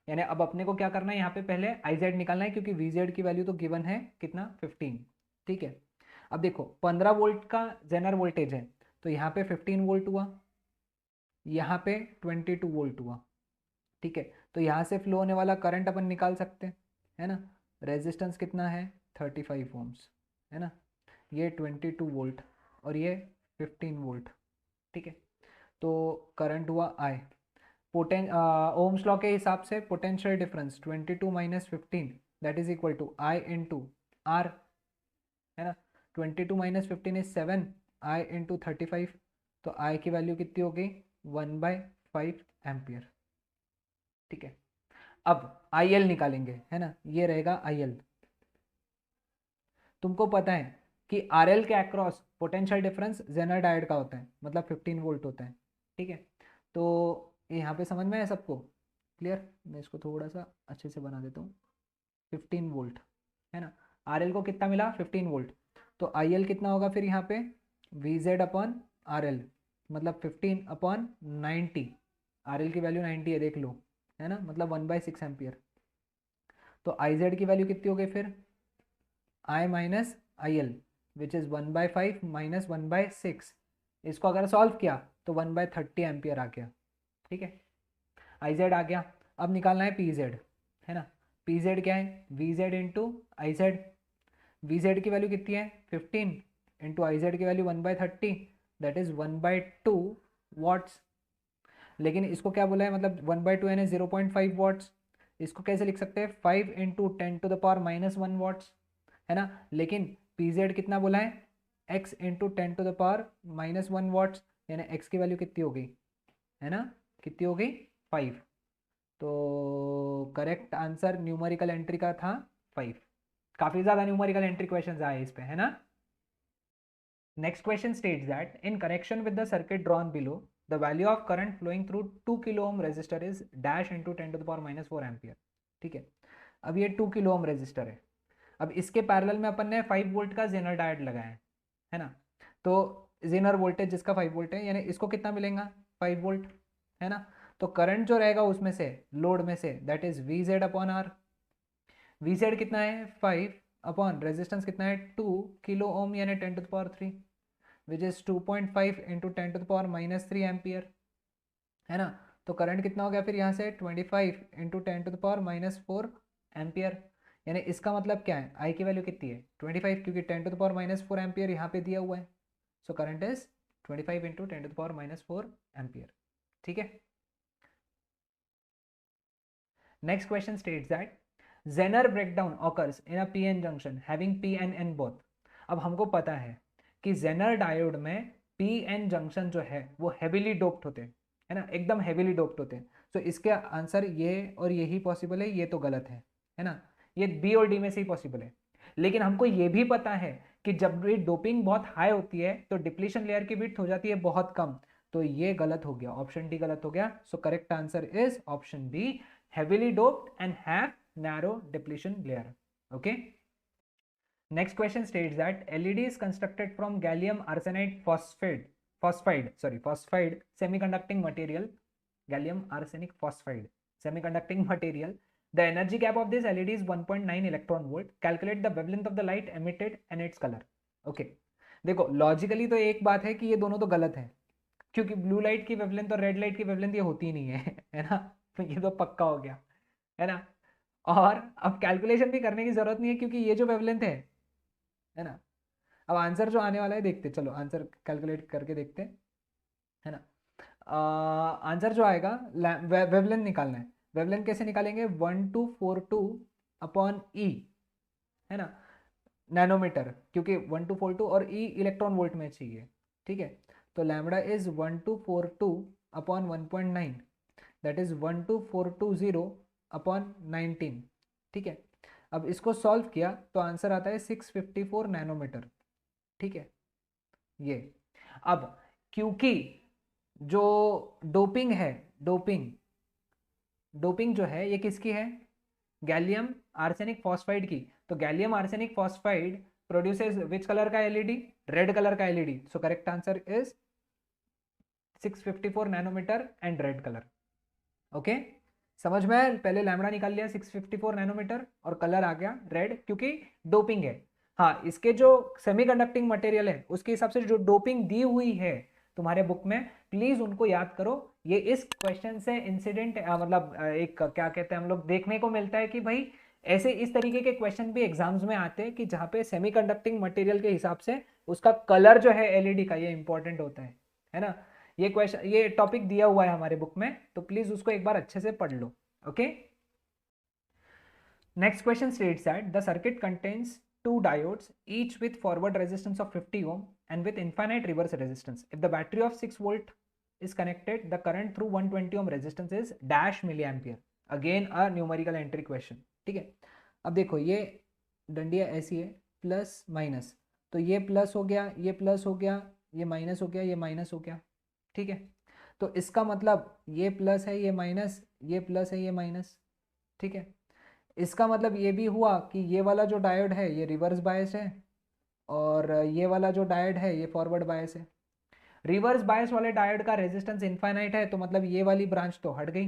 यानी अब अपने को क्या करना है, यहाँ पे पहले आई जेड निकालना है, क्योंकि वी जेड की वैल्यू तो गिवन है कितना 15। ठीक है, अब देखो 15 वोल्ट का जेनर वोल्टेज है, तो यहाँ पे 15 वोल्ट हुआ, यहाँ पे 22 वोल्ट हुआ। ठीक है, तो यहाँ से फ्लो होने वाला करंट अपन निकाल सकते हैं, है ना, रेजिस्टेंस कितना है 35 ओम्स, है ना, ये 22 वोल्ट और ये 15 वोल्ट। ठीक है, तो करंट हुआ आई, ओम्स लॉ के हिसाब से potential difference 22 minus 15 that is equal to I into R, है ना, 22 माइनस 15 इज 7, आई इंटू 35, तो आई की वैल्यू कितनी होगी 1/5 एम्पियर। ठीक है, अब आई एल निकालेंगे, है ना, ये रहेगा आई एल। तुमको पता है कि आर एल के across potential difference zener diode का होता है, मतलब 15 वोल्ट होता है। ठीक है, तो यहाँ पे समझ में है सबको क्लियर? मैं इसको थोड़ा सा अच्छे से बना देता हूँ, 15 वोल्ट, है ना, आर एल को कितना मिला 15 वोल्ट, तो आई एल कितना होगा फिर यहाँ पे we Z upon R L, मतलब 15 अपॉन 90, आर एल की वैल्यू 90 है देख लो, है ना, मतलब 1/6 एम्पियर। तो आई जेड की वैल्यू कितनी हो गई फिर I minus I L which is 1/5 minus 1/6, इसको अगर सॉल्व किया तो 1/30 एम्पियर आ गया। ठीक है, आई जेड आ गया, अब निकालना है पी जेड, है ना, पी जेड क्या है V Z into I Z, V Z की वैल्यू कितनी है 15 इंटू आई जेड की वैल्यू 1/30 दैट इज 1/2 वॉट्स। लेकिन इसको क्या बोला है, मतलब 1/2 यानी 0.5 वॉट्स, इसको कैसे लिख सकते हैं 5 into 10 to the power minus 1 watts, है ना, लेकिन पी जेड कितना बोला है x into 10 to the power minus 1 watts, यानी x की वैल्यू कितनी हो गई, है ना, कितनी हो गई 5। तो करेक्ट आंसर न्यूमेरिकल एंट्री का था 5। काफी ज्यादा न्यूमेरिकल एंट्री क्वेश्चंस आए इस पे, है ना। Next question states that in connection with the circuit drawn below the value of current flowing through 2 kilo ohm resistor is dash into 10 to the power minus 4 ampere. ठीक है, अब ये 2 kilo ohm resistor है, अब इसके parallel में अपन ने 5 volt का जेनर डायोड लगाया है ना, तो जेनर वोल्टेज जिसका 5 वोल्ट है, यानी इसको कितना मिलेगा 5 वोल्ट, है ना, तो करंट जो रहेगा उसमें से लोड में से that is V Z upon R, V Z कितना है 5 अपॉन रेजिस्टेंस कितना है 2 किलो ओम यानी 10 to the power 3 which is 2.5 into 10 to the power minus 3 ampere, है ना, तो करंट कितना हो गया फिर यहाँ से 25 into 10 to the power minus 4 ampere, यानी इसका मतलब क्या है आई की वैल्यू कितनी है 25, क्योंकि 10 to the power minus 4 ampere यहाँ पे दिया हुआ है, so current is 25 into 10 to the power minus 4 ampere. ठीक है, next question states that zener breakdown occurs in a PN junction having P N N both. अब हमको पता है कि जेनर डायोड में पी एन जंक्शन जो है वो हेविली डोप्ड होते हैं, है ना, एकदम हेविली डोप्ड होते हैं, तो इसके आंसर ये और यही पॉसिबल है, ये तो गलत है ना, ये बी और डी में से ही पॉसिबल है। लेकिन हमको ये भी पता है कि जब भी डोपिंग बहुत हाई होती है तो डिप्लीशन लेयर की विड्थ हो जाती है बहुत कम। तो ये गलत हो गया, ऑप्शन डी गलत हो गया। So correct answer is option B, heavily doped and have narrow depletion layer. Okay. Next question states that LED is constructed from gallium arsenide phosphide semiconducting material. Gallium arsenic phosphide semiconducting material. The energy gap of this LED is 1.9 electron volt. Calculate the wavelength of the light emitted and its color. Okay. देखो logically तो एक बात है कि ये दोनों तो गलत है, क्योंकि ब्लू लाइट की वेवलेंथ और रेड लाइट की वेवलेंथ ये होती ही नहीं है, है ना। तो ये तो पक्का हो गया, है ना। और अब कैलकुलेशन भी करने की जरूरत नहीं है क्योंकि ये जो वेवलेंथ है ना। अब आंसर जो आने वाला है देखते, चलो आंसर कैलकुलेट करके देखते, है ना। आंसर जो आएगा, वेवलेंथ निकालना है। वेवलेंथ कैसे निकालेंगे, 1242 अपॉन ई, है ना, नैनोमीटर, क्योंकि 1242 और ई इलेक्ट्रॉन वोल्ट में चाहिए, ठीक है। तो lambda is 1242 upon 1.9, that is 12420 upon 19, ठीक है। अब इसको सॉल्व किया तो आंसर आता है 654 नैनोमीटर, ठीक है। ये अब क्योंकि जो डोपिंग है, डोपिंग जो है ये किसकी है, गैलियम आर्सेनिक फॉस्फाइड की। तो gallium arsenic phosphide produces which colour का एलईडी, रेड कलर का LED. So correct answer is 654 nanometre and red colour. Okay, समझ में, पहले लैम्बडा निकाल लिया 654 नैनोमीटर और कलर आ गया रेड, क्योंकि डोपिंग है। हाँ, इसके जो सेमीकंडक्टिंग मटेरियल है उसके हिसाब से जो डोपिंग दी हुई है तुम्हारे बुक में, प्लीज उनको याद करो। ये इस क्वेश्चन से इंसिडेंट मतलब एक क्या कहते हैं हम लोग, देखने को मिलता है कि भाई ऐसे इस तरीके के क्वेश्चन भी एग्जाम्स में आते हैं कि जहाँ पे सेमीकंडक्टिंग मटेरियल के हिसाब से उसका कलर जो है एलईडी का, ये इंपॉर्टेंट होता है ना। ये क्वेश्चन, ये टॉपिक दिया हुआ है हमारे बुक में, तो प्लीज उसको एक बार अच्छे से पढ़ लो। Okay, next question states that the circuit contains two diodes each with forward resistance of 50 ohm and with infinite reverse resistance. If the battery of 6 volt is connected, the current through 120 ohm resistance is dash milliampere. Again a numerical entry question, ठीक है। अब देखो ये डंडिया ऐसी है, plus minus, तो ये plus हो गया, ये प्लस हो गया, ये माइनस हो गया, ये माइनस हो गया, ठीक है। तो इसका मतलब ये प्लस है, ये माइनस, ये प्लस है, ये माइनस, ठीक है। इसका मतलब ये भी हुआ कि ये वाला जो डायोड है ये रिवर्स बायस है और ये वाला जो डायोड है ये फॉरवर्ड बायस है। रिवर्स बायस वाले डायोड का रेजिस्टेंस इनफाइनाइट है, तो मतलब ये वाली ब्रांच तो हट गई,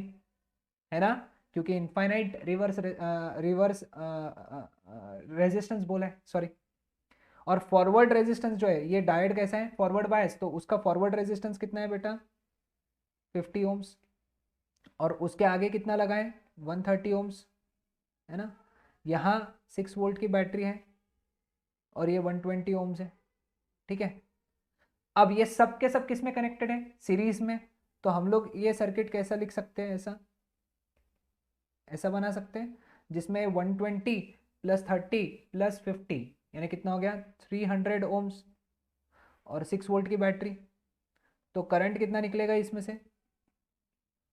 है ना, क्योंकि इनफाइनाइट रिवर्स रेजिस्टेंस बोला है, सॉरी। और फॉरवर्ड रेजिस्टेंस जो है, ये डायोड कैसा है, फॉरवर्ड बायस, तो उसका फॉरवर्ड रेजिस्टेंस कितना है बेटा, 50 ओम्स। और उसके आगे कितना लगाएं, 130 ओम्स, है ना। यहाँ 6 वोल्ट की बैटरी है और ये 120 ओम्स है, ठीक है। अब ये सब के सब किस में कनेक्टेड है, सीरीज में। तो हम लोग ये सर्किट कैसा लिख सकते हैं, ऐसा ऐसा बना सकते हैं, जिसमें 120 प्लस 30 प्लस 50 यानी कितना हो गया, 300 ओम्स और 6 वोल्ट की बैटरी। तो करंट कितना निकलेगा इसमें से,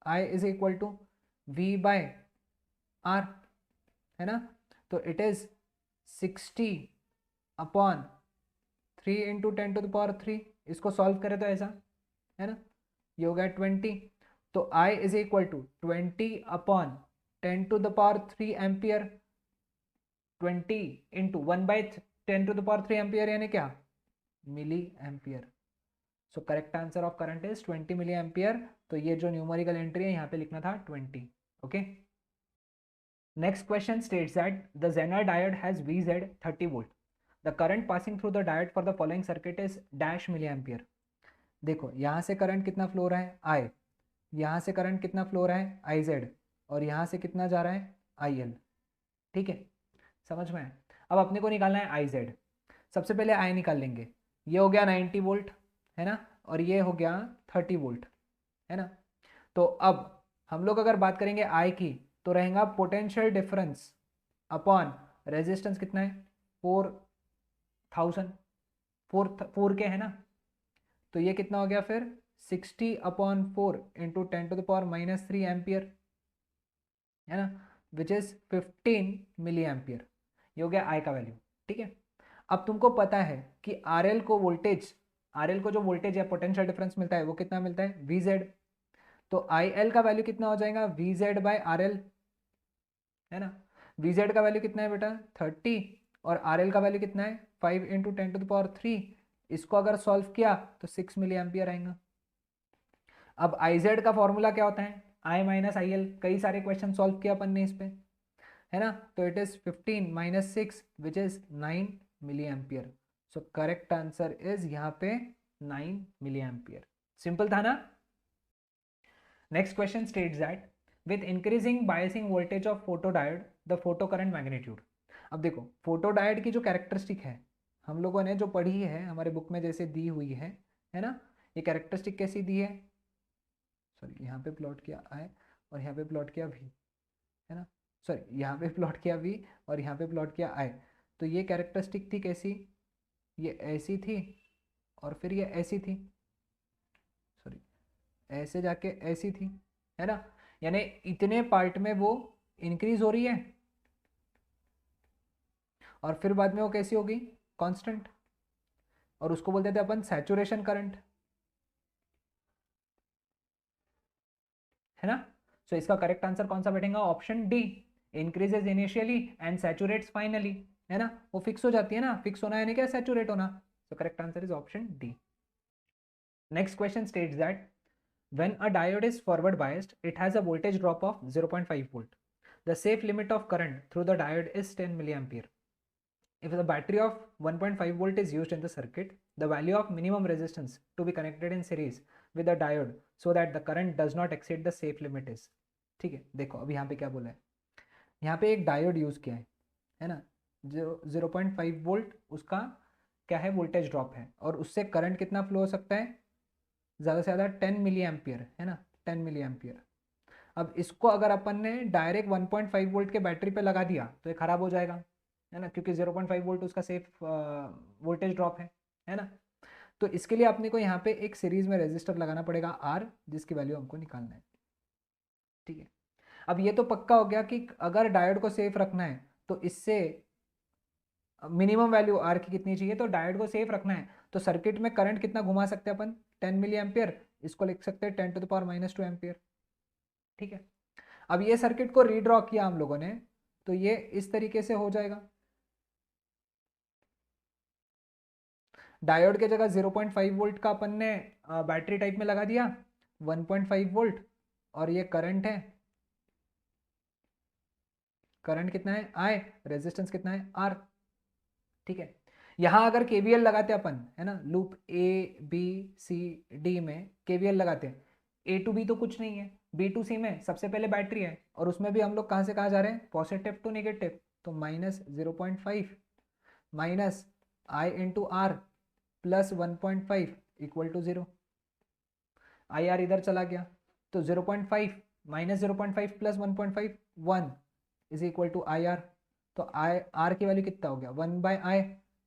I is equal to V by R, है ना। तो it is 60 upon 3 into 10 to the power 3। इसको सॉल्व करें तो ऐसा, है ना, ये हो गया 20। तो I is equal to 20 upon 10 to the power 3 ampere, 20 into 1 by 10 to the power 3 ampere यानी क्या, milli ampere. So correct answer of current is 20 milli ampere. तो ये जो न्यूमेरिकल एंट्री है यहाँ पे लिखना था 20। Okay, next question states that the Zener diode has VZ 30 volt. The current passing through the diode for the following circuit is dash milliampere. देखो यहाँ से करंट कितना फ्लो रहा है, I, यहाँ से करंट कितना फ्लो रहा है, IZ, और यहाँ से कितना जा रहा है, IL, ठीक है, समझ में। अब अपने को निकालना है IZ। सबसे पहले I निकाल लेंगे, ये हो गया 90 वोल्ट, है ना, और ये हो गया 30 वोल्ट, है ना। तो अब हम लोग अगर बात करेंगे I की, तो रहेगा पोटेंशियल डिफरेंस अपॉन रेजिस्टेंस कितना है, 4000, 4 के, है ना। तो ये कितना हो गया फिर 60 upon 4 into 10 to the power minus 3 ampere, है ना, विच इज 15 मिली एम्पियर। ये हो गया आई का वैल्यू, ठीक है। अब तुमको पता है कि RL को वोल्टेज, RL को जो वोल्टेज या पोटेंशियल डिफरेंस मिलता है वो कितना मिलता है, VZ। तो IL का वैल्यू कितना हो जाएगा, VZ बाय RL, है ना। VZ का वैल्यू कितना है बेटा 30, और RL का वैल्यू कितना है 5 इंटू 10⁻3। इसको अगर सॉल्व किया तो 6 मिली एम्पियर आएगा। अब IZ का फॉर्मूला क्या होता है, I माइनस IL। कई सारे क्वेश्चन सॉल्व किया अपन ने इस पे, है ना। तो it is 15 minus 6 which is 9 milli ampere. So correct answer is यहाँ पे 9 मिली एम्पियर। सिंपल था ना। Next question states that with increasing biasing voltage of photodiode the photo current magnitude. अब देखो फोटोडायोड की जो कैरेक्टरिस्टिक है हम लोगों ने जो पढ़ी है हमारे बुक में जैसे दी हुई है ना। ये कैरेक्टरिस्टिक कैसी दी है, सॉरी यहाँ पे प्लॉट किया I और यहाँ पे प्लॉट किया V, है ना। सॉरी यहाँ पे प्लॉट किया V और यहाँ पे प्लॉट किया I। तो ये कैरेक्टरिस्टिक थी कैसी, ये ऐसी थी और फिर ये ऐसी थी, सॉरी ऐसे जाके ऐसी थी, है ना। यानी इतने पार्ट में वो इंक्रीज हो रही है और फिर बाद में वो कैसी होगी, कांस्टेंट, और उसको बोलते थे अपन सैचुरेशन करंट, है ना। सो इसका करेक्ट आंसर कौन सा बैठेगा, option D, increases initially and सैचुरेट्स finally, है ना। वो फिक्स हो जाती है ना, फिक्स होना यानी क्या, सैचुरेट होना। सो correct answer is option D. Next question states that when a diode is forward biased it has a voltage drop of 0.5 volt. The safe limit of current through the diode is 10 milliampere. If the battery of 1.5 volt is used in the circuit, the value of minimum resistance to be connected in series with the diode so that the current does not exceed the safe limit is। ठीक है, देखो अब यहाँ पे क्या बोला है, यहाँ पे एक डायोड यूज किया है ना। 0.5 वोल्ट उसका क्या है, वोल्टेज ड्रॉप है, और उससे करंट कितना फ्लो हो सकता है, ज़्यादा से ज़्यादा 10 मिली एम्पियर, है ना, 10 मिली एम्पियर। अब इसको अगर अपन ने डायरेक्ट 1.5 वोल्ट के बैटरी पे लगा दिया तो ये खराब हो जाएगा, है ना, क्योंकि 0.5 वोल्ट उसका सेफ वोल्टेज ड्रॉप है ना। तो इसके लिए अपने को यहाँ पे एक सीरीज में रेजिस्टर लगाना पड़ेगा R, जिसकी वैल्यू हमको निकालना है। ठीक है, अब ये तो पक्का हो गया कि अगर डायोड को सेफ रखना है तो इससे मिनिमम वैल्यू R की कितनी चाहिए, तो डायोड को सेफ रखना है तो सर्किट में करंट कितना घुमा सकते हैं अपन, 10 मिली एम्पियर। इसको लिख सकते हैं 10⁻⁻2 एम्पियर। ठीक है, अब ये सर्किट को रीड्रॉ किया हम लोगों ने तो ये इस तरीके से हो जाएगा। डायोड के जगह 0.5 वोल्ट का अपन ने बैटरी टाइप में लगा दिया 1.5 वोल्ट, और ये करंट है, करंट कितना है I, रेजिस्टेंस कितना है R। ठीक है, यहां अगर KVL लगाते अपन, है ना, लूप ABCD में KVL लगाते हैं, A to B तो कुछ नहीं है, B to C में सबसे पहले बैटरी है, और उसमें भी हम लोग कहां से कहां जा रहे हैं, पॉजिटिव टू नेगेटिव। तो -0.5 minus I into R plus 1.5 equal to 0। IR इधर चला गया तो 0.5 minus 0.5 plus 1.5 1 is equal to IR। तो R की वैल्यू कितना हो गया, 1/I,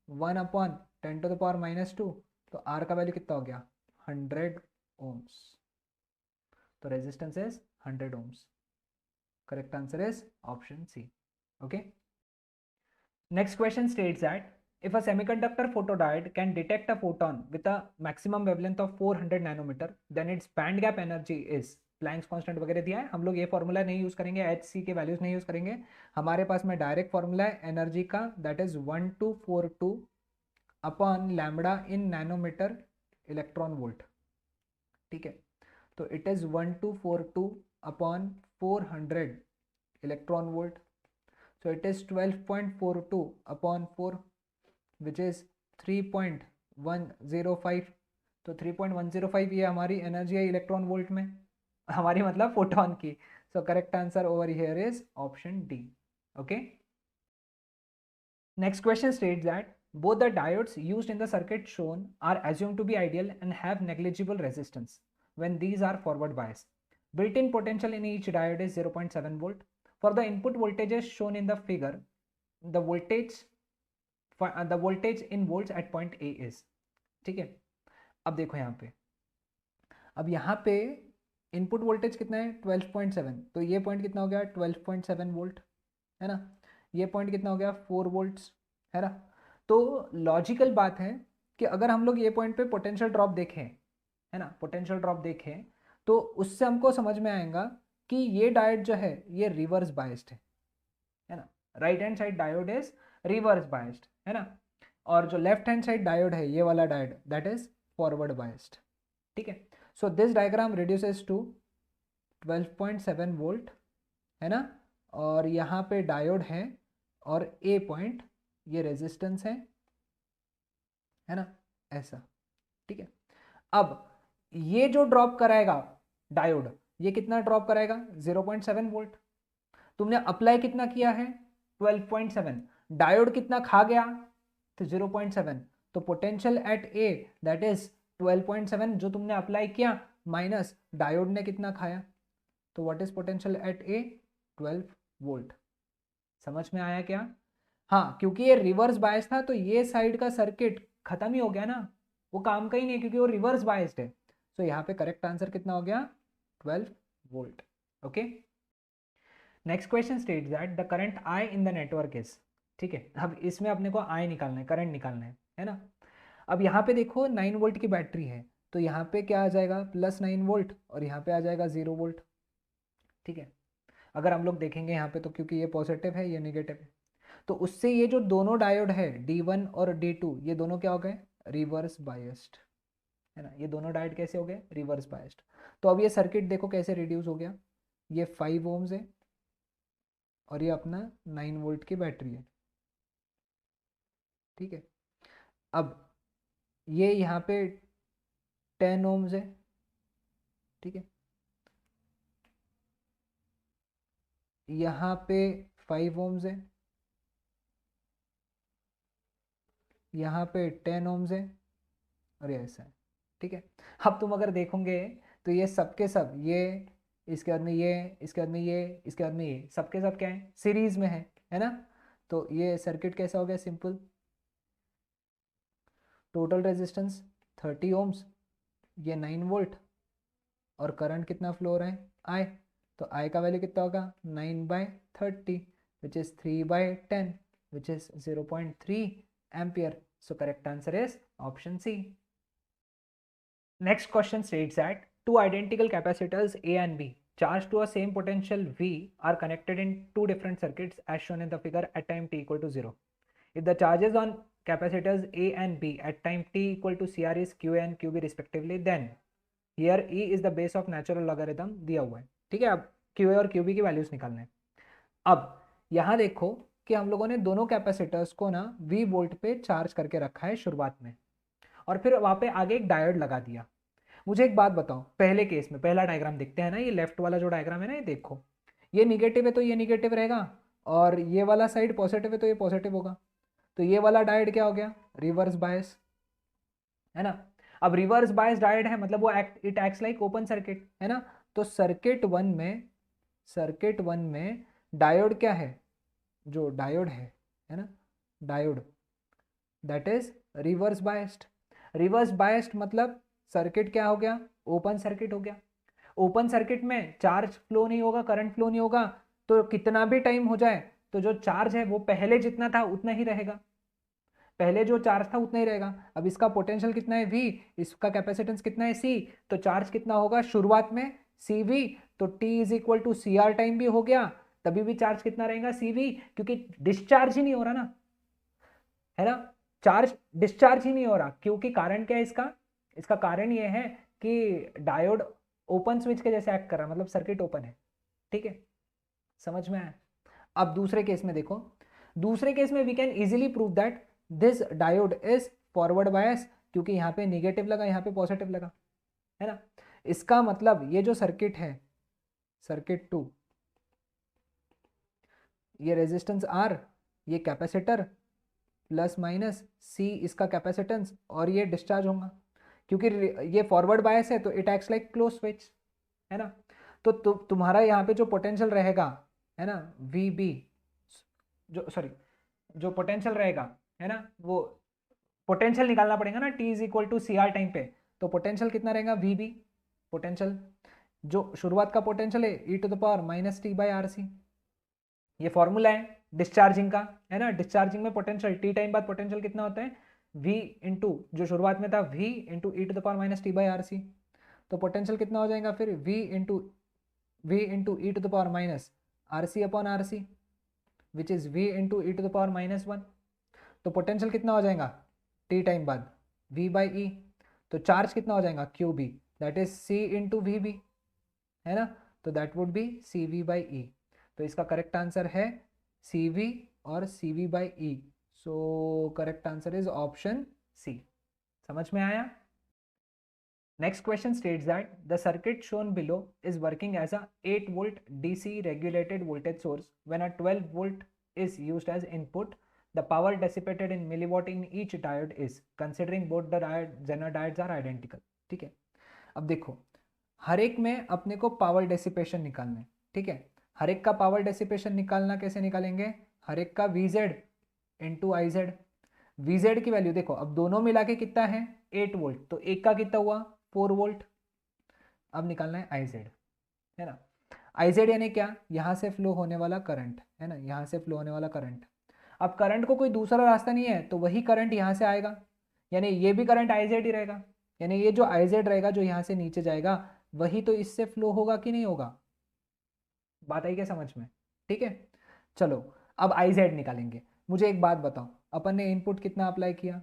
1/10⁻²। तो R का वैल्यू कितना हो गया 100 ohms। तो resistance is 100 ohms। Correct answer is option C. Okay, next question states that if a semiconductor photodiode can detect a photon with a maximum wavelength of 400 nanometer then its band gap energy is, Planck's constant वगैरह दिया है, हम लोग ये formula नहीं use करेंगे, HC के values नहीं यूज करेंगे, हमारे पास में डायरेक्ट फॉर्मूला है एनर्जी का, that is 1242 upon lambda in nanometre electron volt. ठीक है, तो it is 1242 upon 400 electron volt, so it is 12.42 upon 4 which is 3.105। तो 3.105 ये हमारी एनर्जी है इलेक्ट्रॉन वोल्ट में, हमारी मतलब फोटोन की। सो correct answer over here is option D. Okay, next question states that both the diodes used in the circuit shown are assumed to be ideal and have negligible resistance when these are forward biased. Built-in potential in each diode is 0.7 volt. For the input voltages shown in the figure, the voltage in volts at point A is। ठीक है, अब देखो यहाँ पे, अब यहाँ पे input voltage कितना है 12.7, तो ये पॉइंट कितना हो गया 12.7 वोल्ट, है ना। ये पॉइंट कितना हो गया 4 वोल्ट्स, है ना। तो लॉजिकल बात है कि अगर हम लोग ये पॉइंट पे पोटेंशियल ड्रॉप देखें, है ना, पोटेंशियल ड्रॉप देखें, तो उससे हमको समझ में आएगा कि ये डायोड जो है ये रिवर्स बायस्ड है ना, right hand side diode is reverse biased, है ना, और जो लेफ्ट हैंड साइड डायोड है ये वाला diode that is forward biased, ठीक है। So this diagram reduces to 12.7 volt, है ना, और यहाँ पे डायोड है और ए पॉइंट ये रेजिस्टेंस है ना, ऐसा, ठीक है। अब ये जो ड्रॉप कराएगा डायोड, ये कितना ड्रॉप कराएगा 0.7 वोल्ट, तुमने अप्लाई कितना किया है 12.7, डायोड कितना खा गया तो 0.7, तो potential at A that is 12.7 जो तुमने अप्लाई किया माइनस डायोड ने कितना खाया, तो what is potential at A 12 volt. समझ में आया क्या? हाँ, क्योंकि ये रिवर्स बायस था तो ये साइड का सर्किट खत्म ही हो गया ना, वो काम का ही नहीं है क्योंकि वो रिवर्स बायस्ड है। तो यहाँ पे करेक्ट आंसर कितना हो गया 12 volt. Okay, next question states that the current I in the network is, ठीक है। अब इसमें अपने को आई निकालना है, करंट निकालना है ना। अब यहाँ पे देखो 9 वोल्ट की बैटरी है, तो यहाँ पे क्या आ जाएगा +9 वोल्ट और यहाँ पे आ जाएगा 0 वोल्ट, ठीक है। अगर हम लोग देखेंगे यहाँ पे तो क्योंकि ये पॉजिटिव है ये नेगेटिव है, तो उससे ये जो दोनों डायोड है D1 और D2 ये दोनों क्या हो गए रिवर्स बायस्ड, है ना। ये दोनों डायोड कैसे हो गए रिवर्स बायस्ड। तो अब ये सर्किट देखो कैसे रिड्यूस हो गया, ये 5 ओम्स है और ये अपना 9 वोल्ट की बैटरी है, ठीक है। अब ये यहाँ पे 10 ओम्स है, ठीक है, यहाँ पे 5 ओम्स है, यहाँ पे 10 ओम्स है और ये ऐसा है, ठीक है। अब तुम अगर देखोगे तो ये सबके सब, ये इसके बाद में ये, इसके बाद में ये, इसके बाद में ये, सबके सब क्या है सीरीज में है ना। तो ये सर्किट कैसा हो गया सिंपल, टोटल रेजिस्टेंस 30 ओम्स, ये 9 वोल्ट और करंट कितना फ्लो हो रहा है आई, तो आई का वैल्यू कितना होगा 9/30 which is 3/10 which is 0.3 ampere. So correct answer is option C. Next question states that two identical capacitors A and B charged to a same potential V are connected in two different circuits as shown in the figure at time t equal to 0. If the charges on capacitors A and B at time t equal to CR is QA and QB respectively, then here E is the base of natural logarithm दिया हुआ है, ठीक है। अब QA और QB की values निकालना है। अब यहाँ देखो कि हम लोगों ने दोनों कैपेसिटर्स को ना V वोल्ट पे चार्ज करके रखा है शुरुआत में, और फिर वहाँ पे आगे एक डायोड लगा दिया। मुझे एक बात बताओ, पहले केस में पहला डायग्राम देखते हैं ना, ये लेफ्ट वाला जो डायग्राम है ना, ये देखो ये निगेटिव है तो ये निगेटिव रहेगा, और ये वाला साइड पॉजिटिव है तो ये पॉजिटिव होगा। तो ये वाला डायोड क्या हो गया रिवर्स बायस, है ना। अब रिवर्स बायस डायोड है मतलब वो it acts like open circuit, है ना। तो सर्किट वन में डायोड क्या है, जो डायोड है ना, diode that is reverse biased. Reverse biased मतलब सर्किट क्या हो गया ओपन सर्किट हो गया। ओपन सर्किट में चार्ज फ्लो नहीं होगा, करंट फ्लो नहीं होगा, तो कितना भी टाइम हो जाए तो जो चार्ज है वो पहले जितना था उतना ही रहेगा, पहले जो चार्ज था उतना ही रहेगा। अब इसका पोटेंशियल कितना है V, इसका कैपेसिटेंस कितना है C, तो चार्ज कितना होगा शुरुआत में CV, तो T is equal to CR time भी हो गया, तभी भी चार्ज कितना रहेगा CV, क्योंकि डिस्चार्ज ही नहीं हो रहा ना, है ना, चार्ज डिस्चार्ज ही नहीं हो रहा। क्योंकि कारण क्या है इसका कारण ये है कि डायोड ओपन स्विच के जैसे एक्ट कर रहा है, मतलब सर्किट ओपन है, ठीक है, समझ में आया। अब दूसरे केस में देखो, दूसरे केस में we can easily prove that this diode is forward bias, क्योंकि यहाँ पे निगेटिव लगा यहाँ पे पॉजिटिव लगा, है ना। इसका मतलब ये जो सर्किट है सर्किट 2, ये रेजिस्टेंस R, ये कैपेसिटर प्लस माइनस C इसका कैपेसिटेंस, और ये डिस्चार्ज होगा क्योंकि ये फॉरवर्ड बायस है तो it acts like close switch, है ना। तो तुम्हारा यहाँ पे जो पोटेंशियल रहेगा, है ना, VB, जो पोटेंशियल रहेगा, है ना, वो पोटेंशियल निकालना पड़ेगा ना T is equal to CR time पे, तो पोटेंशियल कितना रहेगा VB, पोटेंशियल जो शुरुआत का पोटेंशियल है e⁻⁻t/RC, ये फॉर्मूला है डिस्चार्जिंग का, है ना। डिस्चार्जिंग में पोटेंशियल टी टाइम बाद पोटेंशियल कितना होता है, v इंटू जो शुरुआत में था v into e to the power minus t by r c. तो पोटेंशियल कितना हो जाएगा फिर v into e to the power minus r c upon r c which is v into e to the power minus one. तो potential कितना हो जाएगा t time बाद v बाई ई। तो चार्ज कितना हो जाएगा q b, that is c into v b, है ना। तो that would be C V by ई। तो इसका करेक्ट आंसर है सी वी और C V by E. So correct answer is option C. समझ में आया। Next question states that the circuit shown below is working as a 8 volt DC regulated voltage source. When a 12 volt is used as input, the power dissipated in milliwatt in each diode is, considering both the Zener diodes are identical. ठीक है, अब देखो हर एक में अपने को power dissipation निकालना है। ठीक है, हर एक का पावर डेसिपेशन निकालना कैसे निकालेंगे, हर एक का V Z into I Z. V Z की वैल्यू देखो, अब दोनों मिला के कितना है 8 वोल्ट, तो एक का कितना हुआ 4 वोल्ट। अब निकालना है आई जेड, है ना। आई जेड यानी क्या, यहाँ से फ्लो होने वाला करंट, है ना, यहाँ से फ्लो होने वाला करंट। अब करंट को कोई दूसरा रास्ता नहीं है, तो वही करंट यहाँ से आएगा, यानी ये भी करंट आई जेड ही रहेगा। यानी ये जो आई जेड रहेगा जो यहाँ से नीचे जाएगा, वही तो इससे फ्लो होगा कि नहीं होगा। बात आई क्या समझ में। ठीक है, चलो अब आई जेड निकालेंगे। मुझे एक बात बताओ, अपन ने इनपुट कितना अप्लाई किया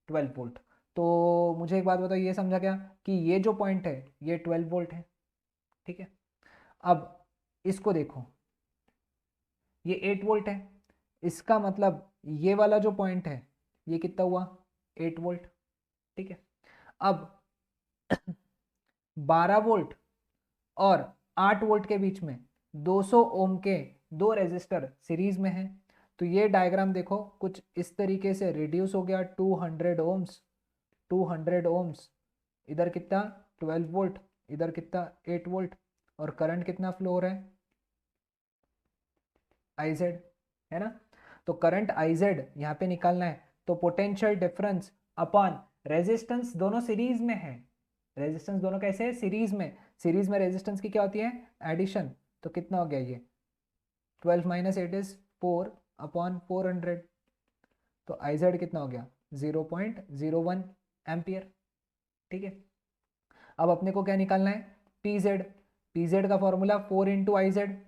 12 वोल्ट। तो मुझे एक बात बताओ, ये समझा क्या कि ये जो पॉइंट है ये 12 वोल्ट है। ठीक है, अब इसको देखो ये 8 वोल्ट है, इसका मतलब ये वाला जो पॉइंट है ये कितना हुआ 8 वोल्ट। ठीक है, अब 12 वोल्ट और 8 वोल्ट के बीच में 200 ओम के दो रेजिस्टर सीरीज में है। तो ये डायग्राम देखो कुछ इस तरीके से रिड्यूस हो गया 200 ओम्स, 200 ओम्स, इधर कितना 12 वोल्ट, इधर कितना 8 वोल्ट, और करंट कितना फ्लो हो रहा है आई जेड, है ना। तो करंट आई जेड यहाँ पे निकालना है, तो पोटेंशियल डिफरेंस अपॉन रेजिस्टेंस, दोनों सीरीज में है। रेजिस्टेंस दोनों कैसे है सीरीज में, सीरीज में रेजिस्टेंस की क्या होती है एडिशन। तो कितना हो गया ये 12 माइनस 8 इज 4 अपॉन 400। तो आई जेड कितना हो गया 0.01 एम्पियर। ठीक है, अब अपने को क्या निकालना है पी जेड। पी जेड का फॉर्मूला 4 इंटू आई जेड,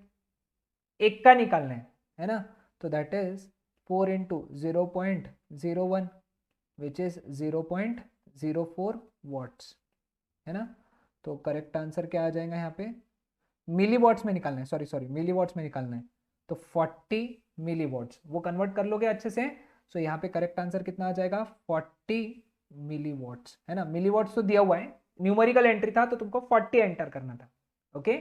एक का निकालना है ना। तो that is 4 into 0.01 which is 0.04 watts, है ना। तो करेक्ट आंसर क्या आ जाएगा यहाँ पे, मिली वॉट्स में निकालना है, सॉरी मिली वॉट्स में निकालना है। तो 40 मिली वॉट्स, वो कन्वर्ट कर लोगे अच्छे से। सो यहाँ पे करेक्ट आंसर कितना आ जाएगा 40 मिली वॉट्स, है ना। मिली वॉट्स तो दिया हुआ है, न्यूमेरिकल एंट्री था तो तुमको 40 एंटर करना था। ओके